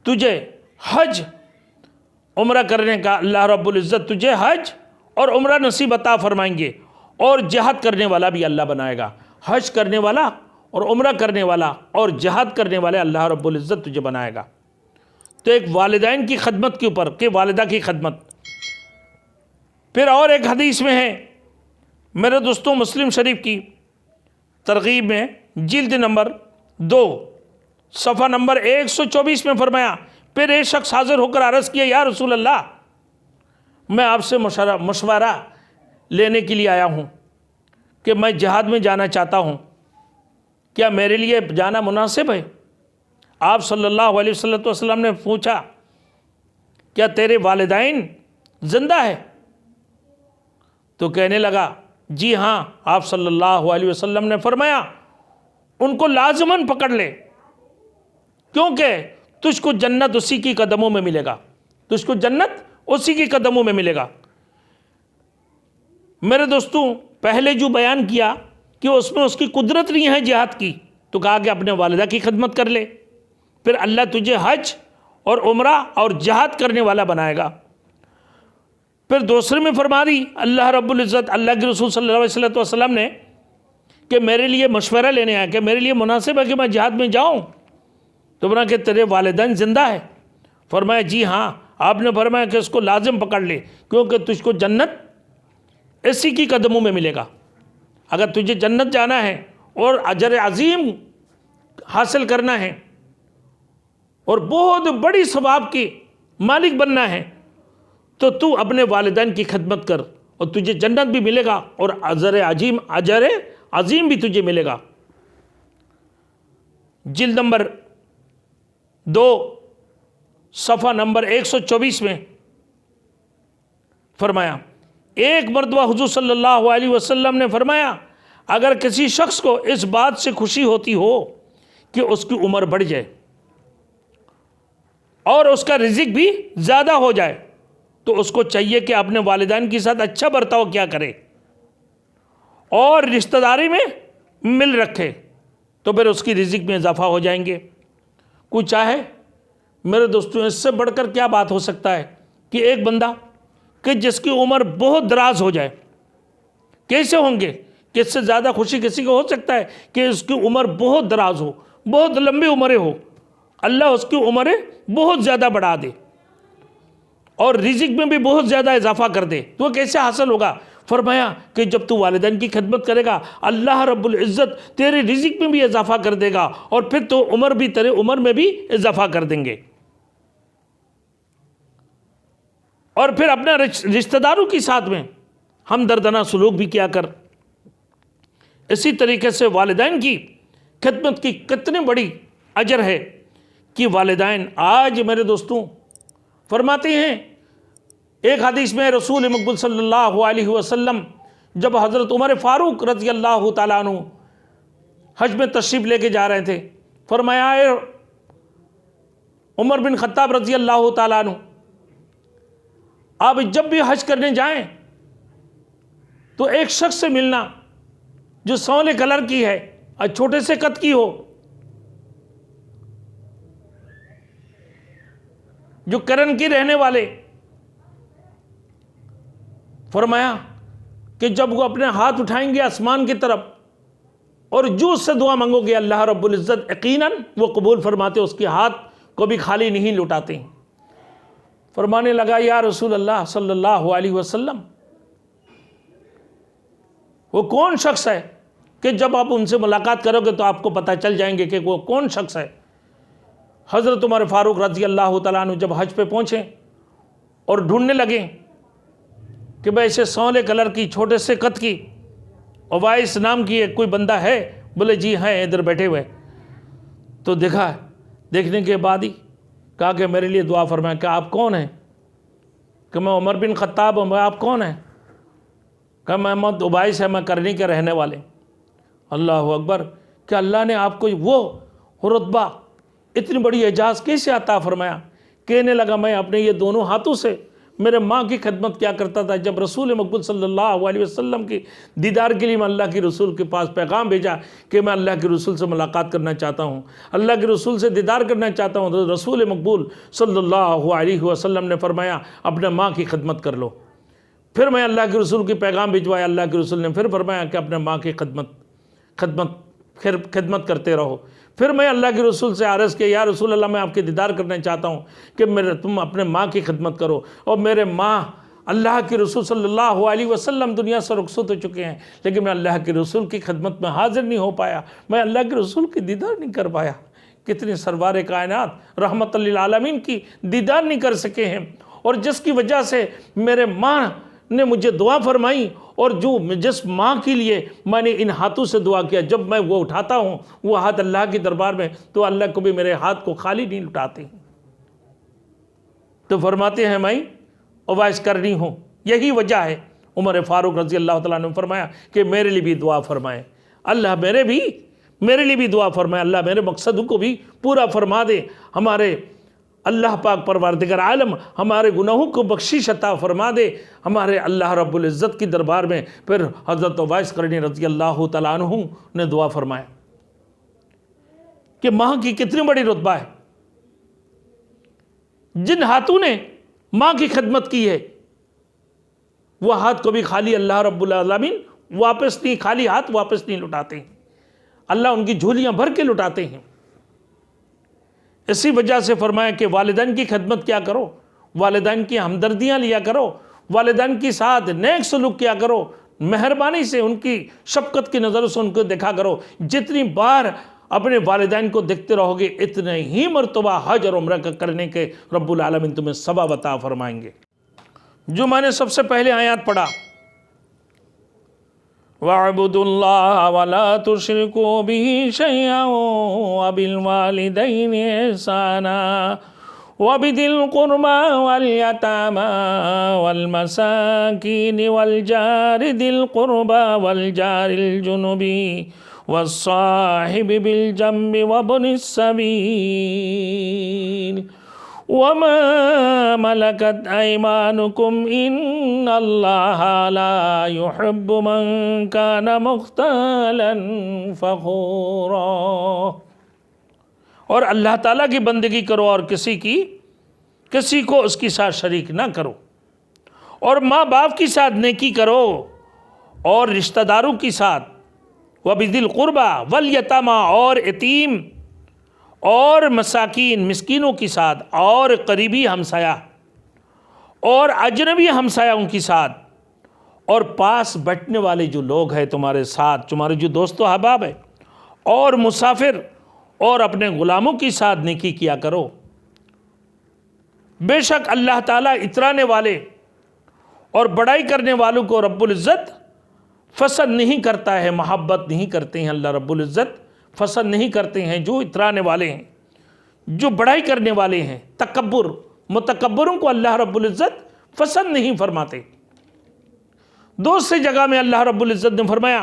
تجھے حج عمرہ کرنے کا اللہ رب العزت تجھے حج اور عمرہ نصیب عطا فرمائیں گے، اور جہاد کرنے والا بھی اللہ بنائے گا۔ حج کرنے والا اور عمرہ کرنے والا اور جہاد کرنے والے اللہ رب العزت تجھے بنائے گا۔ تو ایک والدین کی خدمت کے اوپر کہ والدہ کی خدمت، پھر اور ایک حدیث میں ہے میرے دوستوں مسلم شریف کی ترغیب میں جلد نمبر 2 صفحہ نمبر 124 میں فرمایا، پھر ایک شخص حاضر ہو کر عرض کیا، یا رسول اللہ، میں آپ سے مشورہ لینے کے لیے آیا ہوں کہ میں جہاد میں جانا چاہتا ہوں، کیا میرے لیے جانا مناسب ہے؟ آپ صلی اللہ علیہ وسلم نے پوچھا، کیا تیرے والدین زندہ ہے؟ تو کہنے لگا، جی ہاں۔ آپ صلی اللہ علیہ وسلم نے فرمایا، ان کو لازماً پکڑ لے، کیونکہ تجھ کو جنت اسی کی قدموں میں ملے گا، تجھ کو جنت اسی کی قدموں میں ملے گا۔ میرے دوستوں پہلے جو بیان کیا کہ اس میں اس کی قدرت نہیں ہے جہاد کی، تو کہا کہ اپنے والدہ کی خدمت کر لے، پھر اللہ تجھے حج اور عمرہ اور جہاد کرنے والا بنائے گا۔ پھر دوسرے میں فرما دی اللہ رب العزت، اللہ کے رسول صلی اللہ علیہ وسلم نے کہ میرے لیے مشورہ لینے آیا کہ میرے لیے مناسب ہے کہ میں جہاد میں جاؤں؟ تو بنا کہ تیرے والدین زندہ ہے؟ فرمایا جی ہاں۔ آپ نے فرمایا کہ اس کو لازم پکڑ لے، کیونکہ تجھ کو جنت اسی کی قدموں میں ملے گا۔ اگر تجھے جنت جانا ہے اور اجر عظیم حاصل کرنا ہے اور بہت بڑی ثواب کی مالک بننا ہے، تو اپنے والدین کی خدمت کر، اور تجھے جنت بھی ملے گا اور اجر عظیم بھی تجھے ملے گا۔ جلد نمبر 2 صفحہ نمبر 124 میں فرمایا، ایک مرتبہ حضور صلی اللہ علیہ وسلم نے فرمایا، اگر کسی شخص کو اس بات سے خوشی ہوتی ہو کہ اس کی عمر بڑھ جائے اور اس کا رزق بھی زیادہ ہو جائے، تو اس کو چاہیے کہ اپنے والدین کے ساتھ اچھا برتاؤ کیا کرے اور رشتہ داری میں مل رکھے، تو پھر اس کی رزق میں اضافہ ہو جائیں گے۔ کوئی چاہے میرے دوستوں اس سے بڑھ کر کیا بات ہو سکتا ہے کہ ایک بندہ کہ جس کی عمر بہت دراز ہو جائے، کیسے ہوں گے کہ اس سے زیادہ خوشی کسی کو ہو سکتا ہے کہ اس کی عمر بہت دراز ہو، بہت لمبی عمریں ہو، اللہ اس کی عمریں بہت زیادہ بڑھا دے اور رزق میں بھی بہت زیادہ اضافہ کر دے، تو وہ کیسے حاصل ہوگا؟ فرمایا کہ جب تو والدین کی خدمت کرے گا، اللہ رب العزت تیرے رزق میں بھی اضافہ کر دے گا، اور پھر تو تیرے عمر میں بھی اضافہ کر دیں گے۔ اور پھر اپنے رشتہ داروں کے ساتھ میں ہمدردانہ سلوک بھی کیا کر۔ اسی طریقے سے والدین کی خدمت کی کتنی بڑی اجر ہے کہ والدین آج میرے دوستوں فرماتے ہیں، ایک حدیث میں رسول مقبول صلی اللہ علیہ وسلم جب حضرت عمر فاروق رضی اللہ تعالیٰ عنہ حج میں تشریف لے کے جا رہے تھے، فرمایا، اے عمر بن خطاب رضی اللہ تعالیٰ عنہ، آپ جب بھی حج کرنے جائیں تو ایک شخص سے ملنا جو سونے کلر کی ہے اور چھوٹے سے قد کی ہو، جو کرن کی رہنے والے۔ فرمایا کہ جب وہ اپنے ہاتھ اٹھائیں گے آسمان کی طرف اور جو اس سے دعا مانگو گے، اللہ رب العزت یقیناً وہ قبول فرماتے، اس کے ہاتھ کو بھی خالی نہیں لوٹاتے۔ فرمانے لگا، یا رسول اللہ صلی اللہ علیہ وسلم، وہ کون شخص ہے کہ جب آپ ان سے ملاقات کرو گے تو آپ کو پتہ چل جائیں گے کہ وہ کون شخص ہے؟ حضرت عمر فاروق رضی اللہ تعالیٰ عنہ جب حج پہ پہنچے اور ڈھونڈنے لگے کہ بھائی ایسے سونے کلر کی چھوٹے سے قد کی اوائس نام کی ایک کوئی بندہ ہے، بولے جی ہیں ادھر بیٹھے ہوئے، تو دیکھنے کے بعد ہی کہا کہ میرے لیے دعا فرمائیں۔ کہ آپ کون ہیں؟ کہ میں عمر بن خطاب ہوں۔ آپ کون ہیں؟ کہ میں محمد اوائس ہے، میں کرنی کے رہنے والے۔ اللہ اکبر! کہ اللہ نے آپ کو وہ رتبہ، اتنی بڑی اعزاز کیسے عطا فرمایا؟ کہنے لگا، میں اپنے یہ دونوں ہاتھوں سے میرے ماں کی خدمت کیا کرتا تھا۔ جب رسول مقبول صلی اللہ علیہ وسلم کی دیدار کے لیے میں اللہ کے رسول کے پاس پیغام بھیجا کہ میں اللہ کے رسول سے ملاقات کرنا چاہتا ہوں، اللہ کے رسول سے دیدار کرنا چاہتا ہوں، تو رسول مقبول صلی اللہ علیہ وسلم نے فرمایا، اپنے ماں کی خدمت کر لو۔ پھر میں اللہ کے رسول کی پیغام بھجوایا، اللہ کے رسول نے پھر فرمایا کہ اپنے ماں کی خدمت کرتے رہو۔ پھر میں اللہ کے رسول سے عرض کیا، یا رسول اللہ، میں آپ کے دیدار کرنا چاہتا ہوں کہ تم اپنے ماں کی خدمت کرو، اور میرے ماں اللہ کے رسول صلی اللہ علیہ وسلم دنیا سے رخصت ہو چکے ہیں، لیکن میں اللہ کے رسول کی خدمت میں حاضر نہیں ہو پایا، میں اللہ کے رسول کی دیدار نہیں کر پایا۔ کتنی سرور کائنات رحمت للعالمین کی دیدار نہیں کر سکے ہیں، اور جس کی وجہ سے میرے ماں نے مجھے دعا فرمائی، اور جس ماں کے لیے میں نے ان ہاتھوں سے دعا کیا، جب میں وہ اٹھاتا ہوں وہ ہاتھ اللہ کے دربار میں، تو اللہ کو بھی میرے ہاتھ کو خالی نہیں لٹاتے ہیں۔ تو فرماتے ہیں میں اوائس کرنی ہوں، یہی وجہ ہے۔ عمر فاروق رضی اللہ تعالیٰ نے فرمایا کہ میرے لیے بھی دعا فرمائے، اللہ میرے لیے بھی دعا فرمائے، اللہ میرے مقصد کو بھی پورا فرما دے، ہمارے اللہ پاک پروردگار عالم ہمارے گناہوں کو بخشش عطا فرما دے، ہمارے اللہ رب العزت کی دربار میں۔ پھر حضرت اویس قرنی رضی اللہ تعالیٰ عنہ نے دعا فرمایا کہ ماں کی کتنی بڑی رتبہ ہے۔ جن ہاتھوں نے ماں کی خدمت کی ہے وہ ہاتھ کو بھی خالی اللہ رب العالمین خالی ہاتھ واپس نہیں لٹاتے ہیں، اللہ ان کی جھولیاں بھر کے لٹاتے ہیں۔ اسی وجہ سے فرمایا کہ والدین کی خدمت کیا کرو، والدین کی ہمدردیاں لیا کرو، والدین کے ساتھ نیک سلوک کیا کرو، مہربانی سے ان کی شفقت کی نظر سے ان کو دیکھا کرو۔ جتنی بار اپنے والدین کو دیکھتے رہو گے اتنے ہی مرتبہ حج اور عمرہ کرنے کے رب العالمین تمہیں ثواب عطا فرمائیں گے۔ جو میں نے سب سے پہلے آیات پڑھا، وَاعْبُدُوا اللَّهَ وَلَا تُشْرِكُوا بِهِ شَيْئًا وَبِالْوَالِدَيْنِ إِحْسَانًا وَبِذِي الْقُرْبَى وَالْيَتَامَى وَالْمَسَاكِينِ وَالْجَارِ ذِي الْقُرْبَى وَالْجَارِ الْجُنُبِ وَالصَّاحِبِ بِالْجَنبِ وَابْنِ السَّبِيلِ وَمَا مَلَكَتْ أَيْمَانُكُمْ إِنَّ اللَّهَ لَا يُحِبُّ مَنْ كَانَ مُخْتَالًا فَخُورًا۔ اور اللہ تعالیٰ کی بندگی کرو اور کسی کو اس کے ساتھ شریک نہ کرو، اور ماں باپ کے ساتھ نیکی کرو، اور رشتہ داروں کے ساتھ، وَبِذِي الْقُرْبَى وَالْيَتَامَى اور یتیم اور مساکین مسکینوں کے ساتھ، اور قریبی ہمسایہ اور اجنبی ہمسایوں کے ساتھ، اور پاس بیٹھنے والے جو لوگ ہیں تمہارے ساتھ، تمہارے جو دوست و احباب ہیں، اور مسافر اور اپنے غلاموں کے ساتھ نیکی کیا کرو۔ بے شک اللہ تعالیٰ اترانے والے اور بڑائی کرنے والوں کو رب العزت پسند نہیں کرتا ہے، محبت نہیں کرتے ہیں۔ اللہ رب العزت پسند نہیں کرتے ہیں جو اترانے والے ہیں، جو بڑائی کرنے والے ہیں۔ متکبروں کو اللہ رب العزت پسند نہیں فرماتے۔ دوسری جگہ میں اللہ رب العزت نے فرمایا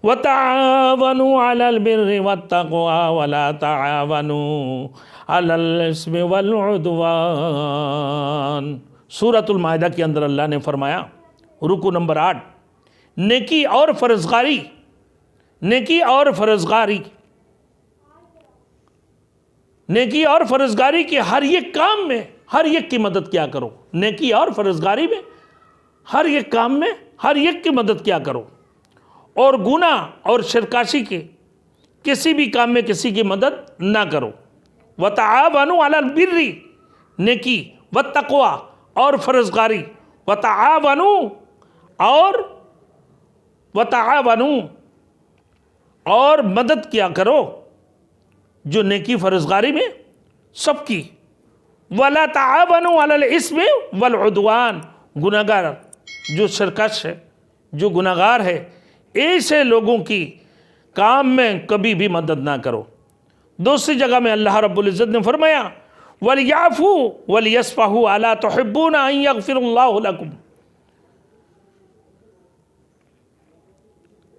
وَتَعَاوَنُوا عَلَى الْبِرِّ وَالتَّقْوَى وَلَا تَعَاوَنُوا عَلَى الْإِثْمِ وَالْعُدْوَانِ۔ سورۃ المائدہ کے اندر اللہ نے فرمایا، رکو نمبر 8، نیکی اور فرزگاری، نیکی اور فرزگاری کے ہر ایک کام میں ہر ایک کی مدد کیا کرو۔ نیکی اور فرزگاری میں ہر ایک کام میں ہر ایک کی مدد کیا کرو، اور گناہ اور شرکاشی کے کسی بھی کام میں کسی کی مدد نہ کرو۔ وَتَعَاوَنُوا عَلَى الْبِرِّ نیکی، وَالتَّقْوَى اور فرزگاری، وَتَعَاوَنُوا اور مدد کیا کرو جو نیکی فرزگاری میں سب کی۔ وَلَا تَعَاوَنُوا عَلَى الْإِثْمِ وَالْعُدْوَانِ گناہگار جو سرکش ہے، جو گناہگار ہے، ایسے لوگوں کی کام میں کبھی بھی مدد نہ کرو۔ دوسری جگہ میں اللہ رب العزت نے فرمایا وَلْيَعْفُوا وَلْيَصْفَحُوا أَلَا تُحِبُّونَ أَن يَغْفِرَ اللَّهُ لَكُمْ،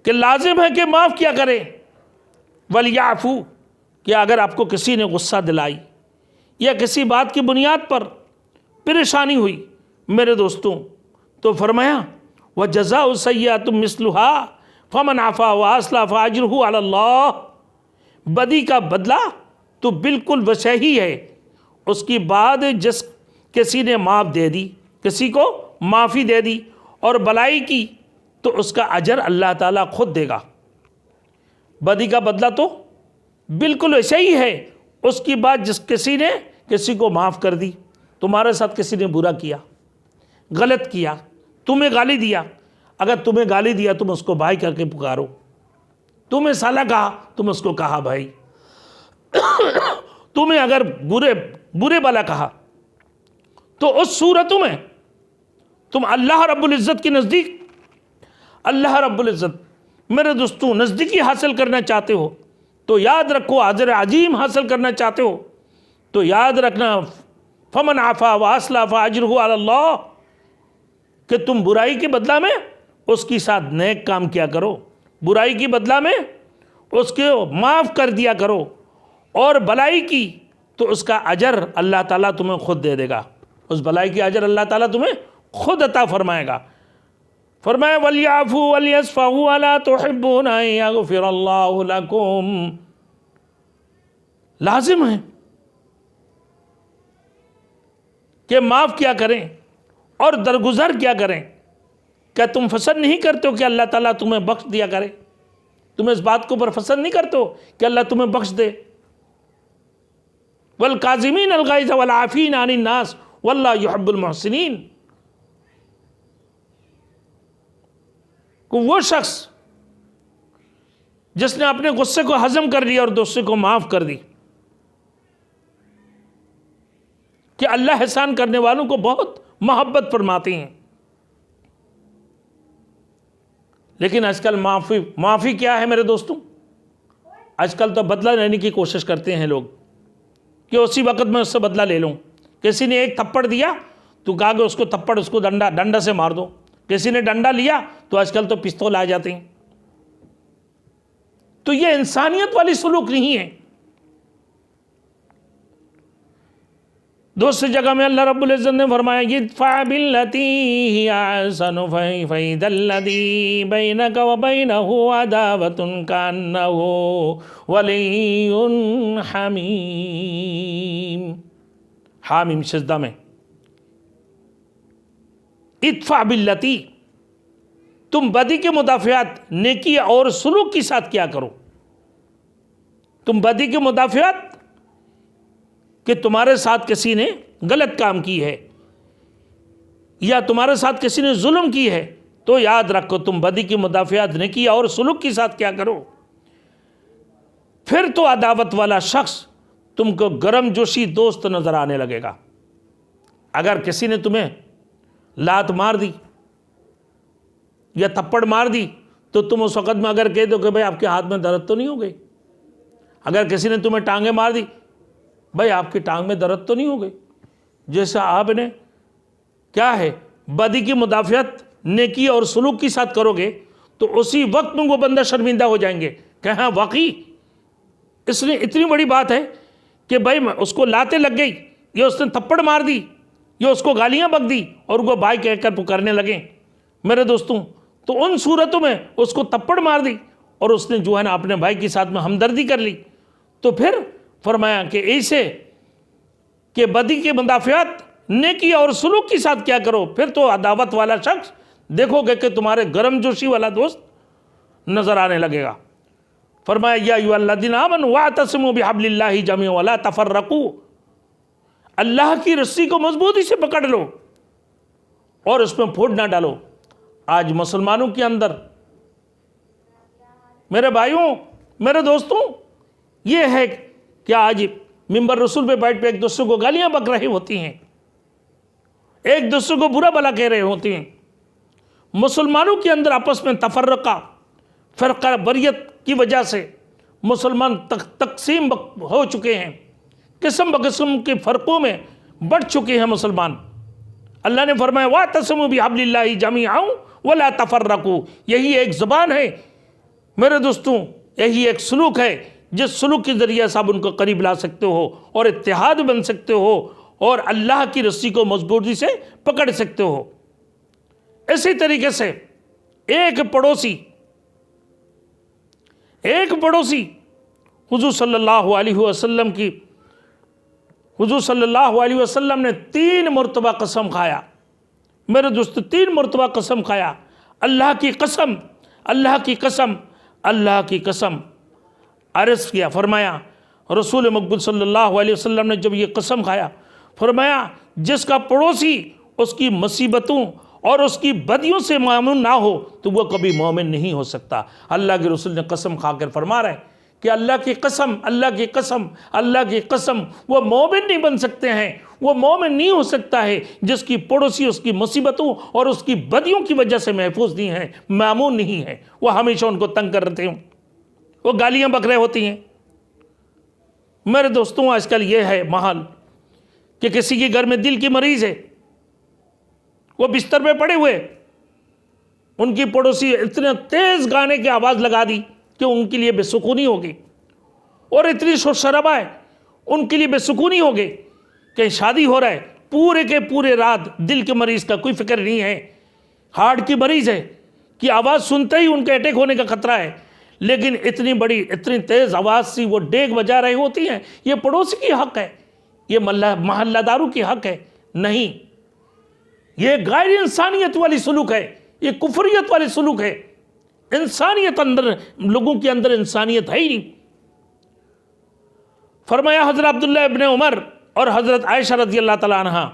کہ لازم ہے کہ معاف کیا کریں۔ وَلْيَعْفُوا کہ اگر آپ کو کسی نے غصہ دلائی یا کسی بات کی بنیاد پر پریشانی ہوئی میرے دوستوں، تو فرمایا وَجَزَاءُ سَيِّئَةٌ مِثْلُهَا فَمَنْ عَفَا وَأَصْلَحَ فَأَجْرُهُ عَلَى اللَّهِ۔ بدی کا بدلہ تو بالکل ویسا ہی ہے، اس کی بعد جس کسی نے معاف دے دی، کسی کو معافی دے دی اور بلائی کی، تو اس کا اجر اللہ تعالیٰ خود دے گا۔ بدی کا بدلہ تو بالکل ویسا ہی ہے، اس کی بعد جس کسی نے کسی کو معاف کر دی۔ تمہارے ساتھ کسی نے برا کیا، غلط کیا، تمہیں گالی دیا، اگر تمہیں گالی دیا تم اس کو بھائی کر کے پکارو، تمہیں سالہ کہا تم اس کو کہا بھائی، تمہیں اگر برے بلا کہا تو اس صورتوں میں تم اللہ رب العزت کے نزدیک، اللہ رب العزت میرے دوستوں نزدیکی حاصل کرنا چاہتے ہو تو یاد رکھو، اجر عظیم حاصل کرنا چاہتے ہو تو یاد رکھنا، فمن عفا واصلح فاجرہ علی اللہ، کہ تم برائی کے بدلہ میں اس کے ساتھ نیک کام کیا کرو، برائی کی بدلہ میں اس کو معاف کر دیا کرو، اور بلائی کی تو اس کا اجر اللہ تعالیٰ تمہیں خود دے دے گا، اس بلائی کی اجر اللہ تعالیٰ تمہیں خود عطا فرمائے گا۔ فرمایا وَلْيَعْفُوا وَلْيَصْفَحُوا أَلَا تُحِبُّونَ أَن يَغْفِرَ اللَّهُ لَكُمْ، لازم ہے کہ معاف کیا کریں اور درگزر کیا کریں۔ کیا تم پسند نہیں کرتے ہو کہ اللہ تعالیٰ تمہیں بخش دیا کرے؟ تم اس بات کو پر پسند نہیں کرتے ہو کہ اللہ تمہیں بخش دے؟ وَالْكَاظِمِينَ الْغَيْظَ وَالْعَافِينَ عَنِ النَّاسِ وَاللَّهُ يُحِبُّ الْمُحْسِنِينَ۔ وہ شخص جس نے اپنے غصے کو ہضم کر لیا اور دوسرے کو معاف کر دی، کہ اللہ احسان کرنے والوں کو بہت محبت فرماتے ہیں۔ لیکن آج کل معافی کیا ہے میرے دوستوں؟ آج کل تو بدلہ لینے کی کوشش کرتے ہیں لوگ کہ اسی وقت میں اس سے بدلہ لے لوں۔ کسی نے ایک تھپڑ دیا تو کہا کہ اس کو تھپڑ، اس کو ڈنڈا سے مار دو۔ کسی نے ڈنڈا لیا تو آج کل تو پستول آ جاتے ہیں۔ تو یہ انسانیت والی سلوک نہیں ہے۔ دوسری جگہ میں اللہ رب العزت نے فرمایا ادفع باللتی ہی احسن فإذا الذی بینک وبینہ عداوۃ کأنہ ولی حمیم۔ حامیم سجدہ میں ادفع باللتی، تم بدی کے مدافعات نیکی اور سلوک کے ساتھ کیا کرو۔ تم بدی کے مدافعات کہ تمہارے ساتھ کسی نے غلط کام کی ہے یا تمہارے ساتھ کسی نے ظلم کی ہے تو یاد رکھو تم بدی کی مدافعات نیکی اور سلوک کے ساتھ کیا کرو۔ پھر تو عداوت والا شخص تم کو گرم جوشی دوست نظر آنے لگے گا۔ اگر کسی نے تمہیں لات مار دی یا تھپڑ مار دی تو تم اس وقت میں اگر کہہ دو کہ بھائی آپ کے ہاتھ میں درد تو نہیں ہو گئی، اگر کسی نے تمہیں ٹانگیں مار دی، بھائی آپ کی ٹانگ میں درد تو نہیں ہو گئی، جیسا آپ نے کیا ہے بدی کی مدافعت نیکی اور سلوک کے ساتھ کرو گے تو اسی وقت میں وہ بندہ شرمندہ ہو جائیں گے کہ ہاں واقعی اس نے اتنی بڑی بات ہے کہ بھائی اس کو لاتیں لگ گئی یا اس نے تھپڑ مار دی یا اس کو گالیاں بک دی اور وہ بھائی کہہ کر پکارنے لگے میرے دوستوں، تو ان صورتوں میں اس کو تھپڑ مار دی اور اس نے جو ہے نا اپنے بھائی کے ساتھ میں ہمدردی کر لی، تو پھر فرمایا کہ ایسے کہ بدی کے مدافعات نیکی اور سلوک کے ساتھ کیا کرو، پھر تو عداوت والا شخص دیکھو گے کہ تمہارے گرم جوشی والا دوست نظر آنے لگے گا۔ فرمایا یا ایھا الذین آمنوا واعتصموا بحبل اللہ جميعا ولا تفرقوا، اللہ کی رسی کو مضبوطی سے پکڑ لو اور اس میں پھوٹ نہ ڈالو۔ آج مسلمانوں کے اندر میرے بھائیوں میرے دوستوں یہ ہے کہ آج ممبر رسول پہ بیٹھ پہ ایک دوسرے کو گالیاں بک رہی ہوتی ہیں، ایک دوسرے کو برا بلا کہہ رہے ہوتے ہیں۔ مسلمانوں کے اندر آپس میں تفرقہ، فرقہ بریت کی وجہ سے مسلمان تقسیم ہو چکے ہیں، قسم بقسم کے فرقوں میں بڑھ چکے ہیں مسلمان۔ اللہ نے فرمایا واعتصموا بحبل اللہ جميعا ولا تفرقوا، یہی ایک زبان ہے میرے دوستوں، یہی ایک سلوک ہے جس سلوک کے ذریعے سے آپ ان کو قریب لا سکتے ہو اور اتحاد بن سکتے ہو اور اللہ کی رسی کو مضبوطی سے پکڑ سکتے ہو۔ اسی طریقے سے ایک پڑوسی حضور صلی اللہ علیہ وسلم نے 3 مرتبہ قسم کھایا میرے دوست، 3 مرتبہ قسم کھایا، اللہ کی قسم، اللہ کی قسم، اللہ کی قسم، عرض کیا، فرمایا رسول مقبول صلی اللہ علیہ وسلم نے جب یہ قسم کھایا، فرمایا جس کا پڑوسی اس کی مصیبتوں اور اس کی بدیوں سے مامون نہ ہو تو وہ کبھی مومن نہیں ہو سکتا۔ اللہ کے رسول نے قسم کھا کر فرما رہے ہیں کہ اللہ کی قسم، اللہ کی قسم، اللہ کی قسم، وہ مومن نہیں بن سکتے ہیں، وہ مومن نہیں ہو سکتا ہے جس کی پڑوسی اس کی مصیبتوں اور اس کی بدیوں کی وجہ سے محفوظ نہیں ہے، مامون نہیں ہے، وہ ہمیشہ ان کو تنگ کرتے ہیں، وہ گالیاں بک رہے ہوتی ہیں۔ میرے دوستوں، آج کل یہ ہے محال کہ کسی کے گھر میں دل کی مریض ہے، وہ بستر پہ پڑے ہوئے، ان کی پڑوسی اتنے تیز گانے کی آواز لگا دی کہ ان کے لیے بے سکونی ہوگی، اور اتنی شور شرابہ ہے ان کے لیے بے سکونی ہوگی کہ شادی ہو رہا ہے، پورے کے پورے رات دل کے مریض کا کوئی فکر نہیں ہے، ہارٹ کی مریض ہے کہ آواز سنتے ہی ان کے اٹیک ہونے کا خطرہ ہے، لیکن اتنی بڑی اتنی تیز آواز سی وہ ڈیگ بجا رہی ہوتی ہیں۔ یہ پڑوسی کی حق ہے، یہ محلہ داروں کی حق ہے؟ نہیں، یہ غیر انسانیت والی سلوک ہے، یہ کفریت والی سلوک ہے۔ انسانیت اندر، لوگوں کے اندر انسانیت ہے ہی نہیں۔ فرمایا حضرت عبداللہ ابن عمر اور حضرت عائشہ رضی اللہ تعالیٰ عنہ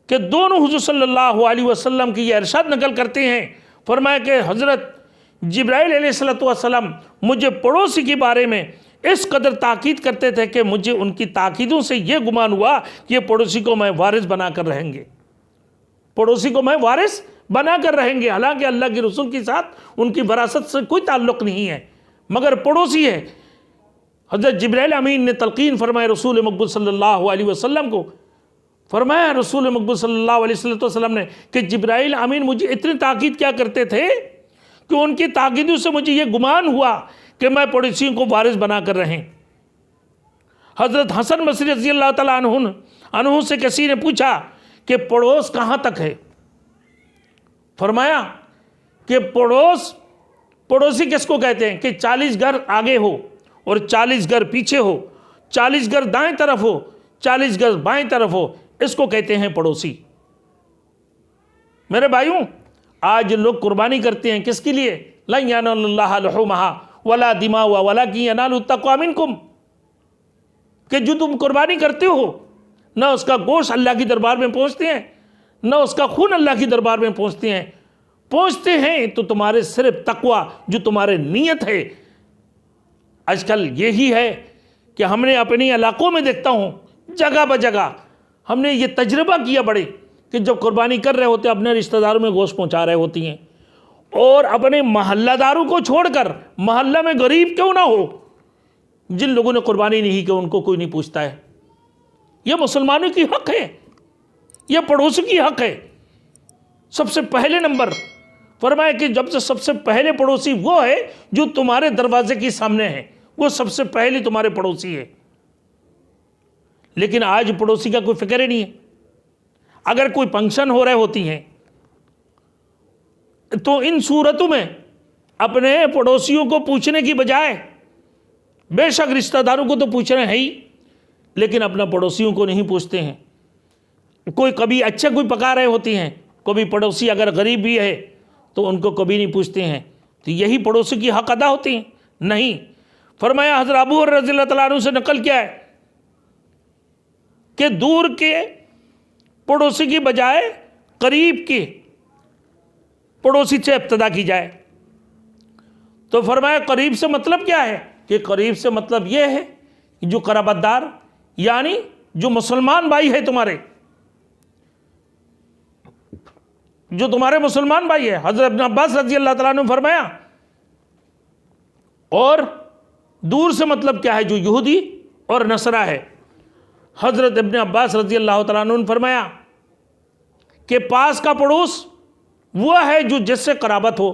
کہ دونوں حضور صلی اللہ علیہ وسلم کی یہ ارشاد نقل کرتے ہیں، فرمایا کہ حضرت جبرائیل علیہ السلام مجھے پڑوسی کے بارے میں اس قدر تاکید کرتے تھے کہ مجھے ان کی تاکیدوں سے یہ گمان ہوا کہ یہ پڑوسی کو میں وارث بنا کر رہیں گے، پڑوسی کو میں وارث بنا کر رہیں گے، حالانکہ اللہ کے رسول کے ساتھ ان کی وراثت سے کوئی تعلق نہیں ہے، مگر پڑوسی ہے۔ حضرت جبرائیل امین نے تلقین فرمایا رسول مقبول صلی اللہ علیہ وسلم کو، فرمایا رسول مقبول صلی اللہ علیہ وسلم نے کہ جبرائیل امین مجھے اتنی تاکید کیا کرتے تھے کہ ان کی تاکیدوں سے مجھے یہ گمان ہوا کہ میں پڑوسیوں کو وارث بنا کر رہیں۔ حضرت حسن بصری رضی اللہ تعالیٰ عنہ سے کسی نے پوچھا کہ پڑوس کہاں تک ہے؟ فرمایا کہ پڑوسی کس کو کہتے ہیں کہ 40 گھر آگے ہو اور 40 گھر پیچھے ہو، 40 گھر دائیں طرف ہو، 40 گھر بائیں طرف ہو، اس کو کہتے ہیں پڑوسی۔ میرے بھائیوں، آج لوگ قربانی کرتے ہیں کس کے لیے؟ لَن يَنَالَ اللَّهَ لُحُومَهَا وَلَا دِمَاؤُهَا وَلَكِنْ يَنَالُهُ التَّقْوَىٰ مِنْكُمْ، کہ جو تم قربانی کرتے ہو نہ اس کا گوشت اللہ کی دربار میں پہنچتے ہیں، نہ اس کا خون اللہ کی دربار میں پہنچتے ہیں تو تمہارے صرف تقویٰ، جو تمہارے نیت ہے۔ آج کل یہی ہے کہ ہم نے اپنی علاقوں میں دیکھتا ہوں جگہ بجگہ ہم نے یہ تجربہ کیا بڑے کہ جب قربانی کر رہے ہوتے اپنے رشتہ داروں میں گوشت پہنچا رہے ہوتی ہیں، اور اپنے محلہ داروں کو چھوڑ کر، محلہ میں غریب کیوں نہ ہو، جن لوگوں نے قربانی نہیں کی ان کو کوئی نہیں پوچھتا ہے۔ یہ مسلمانوں کی حق ہے، یہ پڑوسی کی حق ہے۔ سب سے پہلے نمبر فرمایا کہ جب سے سب سے پہلے پڑوسی وہ ہے جو تمہارے دروازے کے سامنے ہے، وہ سب سے پہلے تمہارے پڑوسی ہے۔ لیکن آج پڑوسی کا کوئی فکر ہی نہیں ہے۔ اگر کوئی فنکشن ہو رہے ہوتی ہیں تو ان صورتوں میں اپنے پڑوسیوں کو پوچھنے کی بجائے، بے شک رشتہ داروں کو تو پوچھنا ہے ہی، لیکن اپنا پڑوسیوں کو نہیں پوچھتے ہیں۔ کوئی کبھی اچھا کوئی پکا رہے ہوتی ہیں، کبھی پڑوسی اگر غریب بھی ہے تو ان کو کبھی نہیں پوچھتے ہیں، تو یہی پڑوسی کی حق ادا ہوتی ہیں؟ نہیں۔ فرمایا حضرت ابو ہریرہ رضی اللہ تعالیٰ عنہ سے نقل کیا ہے کہ دور کے پڑوسی کی بجائے قریب کے پڑوسی سے ابتدا کی جائے۔ تو فرمایا قریب سے مطلب کیا ہے؟ کہ قریب سے مطلب یہ ہے جو قرابت دار، یعنی جو مسلمان بھائی ہے تمہارے، جو تمہارے مسلمان بھائی ہے۔ حضرت ابن عباس رضی اللہ تعالیٰ عنہ فرمایا، اور دور سے مطلب کیا ہے؟ جو یہودی اور نصرہ ہے۔ حضرت ابن عباس رضی اللہ تعالیٰ عنہ نے فرمایا کہ پاس کا پڑوس وہ ہے جو جس سے قرابت ہو۔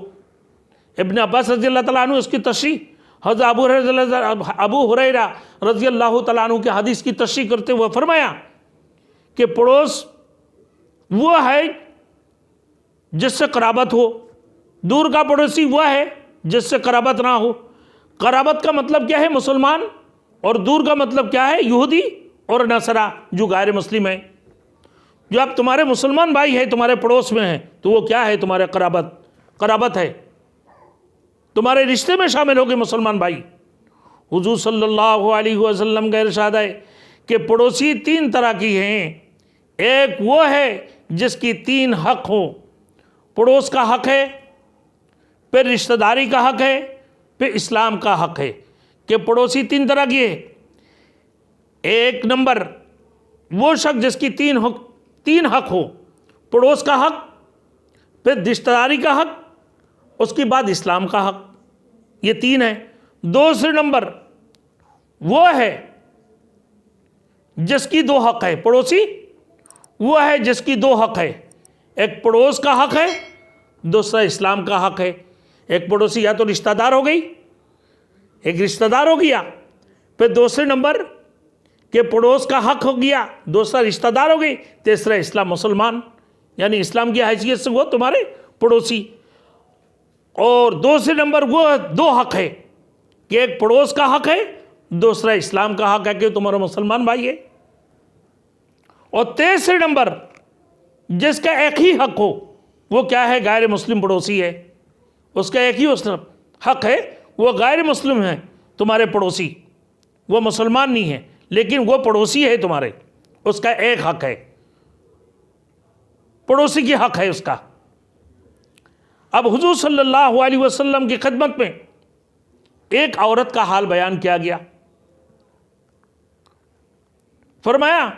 ابن عباس رضی اللہ تعالیٰ عنہ اس کی تشریح حضرت ابو ہریرہ رضی اللہ تعالیٰ عنہ کے حدیث کی تشریح کرتے ہوئے فرمایا کہ پڑوس وہ ہے جس سے قرابت ہو، دور کا پڑوسی وہ ہے جس سے قرابت نہ ہو۔ قرابت کا مطلب کیا ہے؟ مسلمان، اور دور کا مطلب کیا ہے؟ یہودی اور نصرہ جو غیر مسلم ہیں۔ جو اب تمہارے مسلمان بھائی ہیں تمہارے پڑوس میں ہیں تو وہ کیا ہے؟ تمہارے قرابت ہے، تمہارے رشتے میں شامل ہوگے مسلمان بھائی۔ حضور صلی اللہ علیہ وسلم کا ارشاد ہے کہ پڑوسی 3 طرح کی ہیں، ایک وہ ہے جس کی 3 حق ہوں، پڑوس کا حق ہے، پھر رشتہ داری کا حق ہے، پھر اسلام کا حق ہے، کہ پڑوسی 3 طرح کی ہے۔ ایک نمبر وہ شخص جس کی 3 حق ہو، پڑوس کا حق، پھر رشتہ داری کا حق، اس کے بعد اسلام کا حق، یہ 3 ہیں۔ دوسرے نمبر وہ ہے جس کی 2 حق ہے، پڑوسی وہ ہے جس کی 2 حق ہے، ایک پڑوس کا حق ہے، دوسرا اسلام کا حق ہے۔ ایک پڑوسی یا تو رشتہ دار ہو گئی، ایک رشتہ دار ہو گیا، پھر دوسرے نمبر کہ پڑوس کا حق ہو گیا، دوسرا رشتہ دار ہو گئی، تیسرا اسلام، مسلمان، یعنی اسلام کی حیثیت سے وہ تمہارے پڑوسی۔ اور دوسرے نمبر وہ 2 حق ہے کہ ایک پڑوس کا حق ہے، دوسرا اسلام کا حق ہے کہ تمہارا مسلمان بھائی ہے۔ اور تیسرے نمبر جس کا ایک ہی حق ہو، وہ کیا ہے؟ غیر مسلم پڑوسی ہے، اس کا ایک ہی حق ہے، وہ غیر مسلم ہے تمہارے پڑوسی، وہ مسلمان نہیں ہے لیکن وہ پڑوسی ہے تمہارے، اس کا ایک حق ہے، پڑوسی کی حق ہے اس کا۔ اب حضور صلی اللہ علیہ وسلم کی خدمت میں ایک عورت کا حال بیان کیا گیا، فرمایا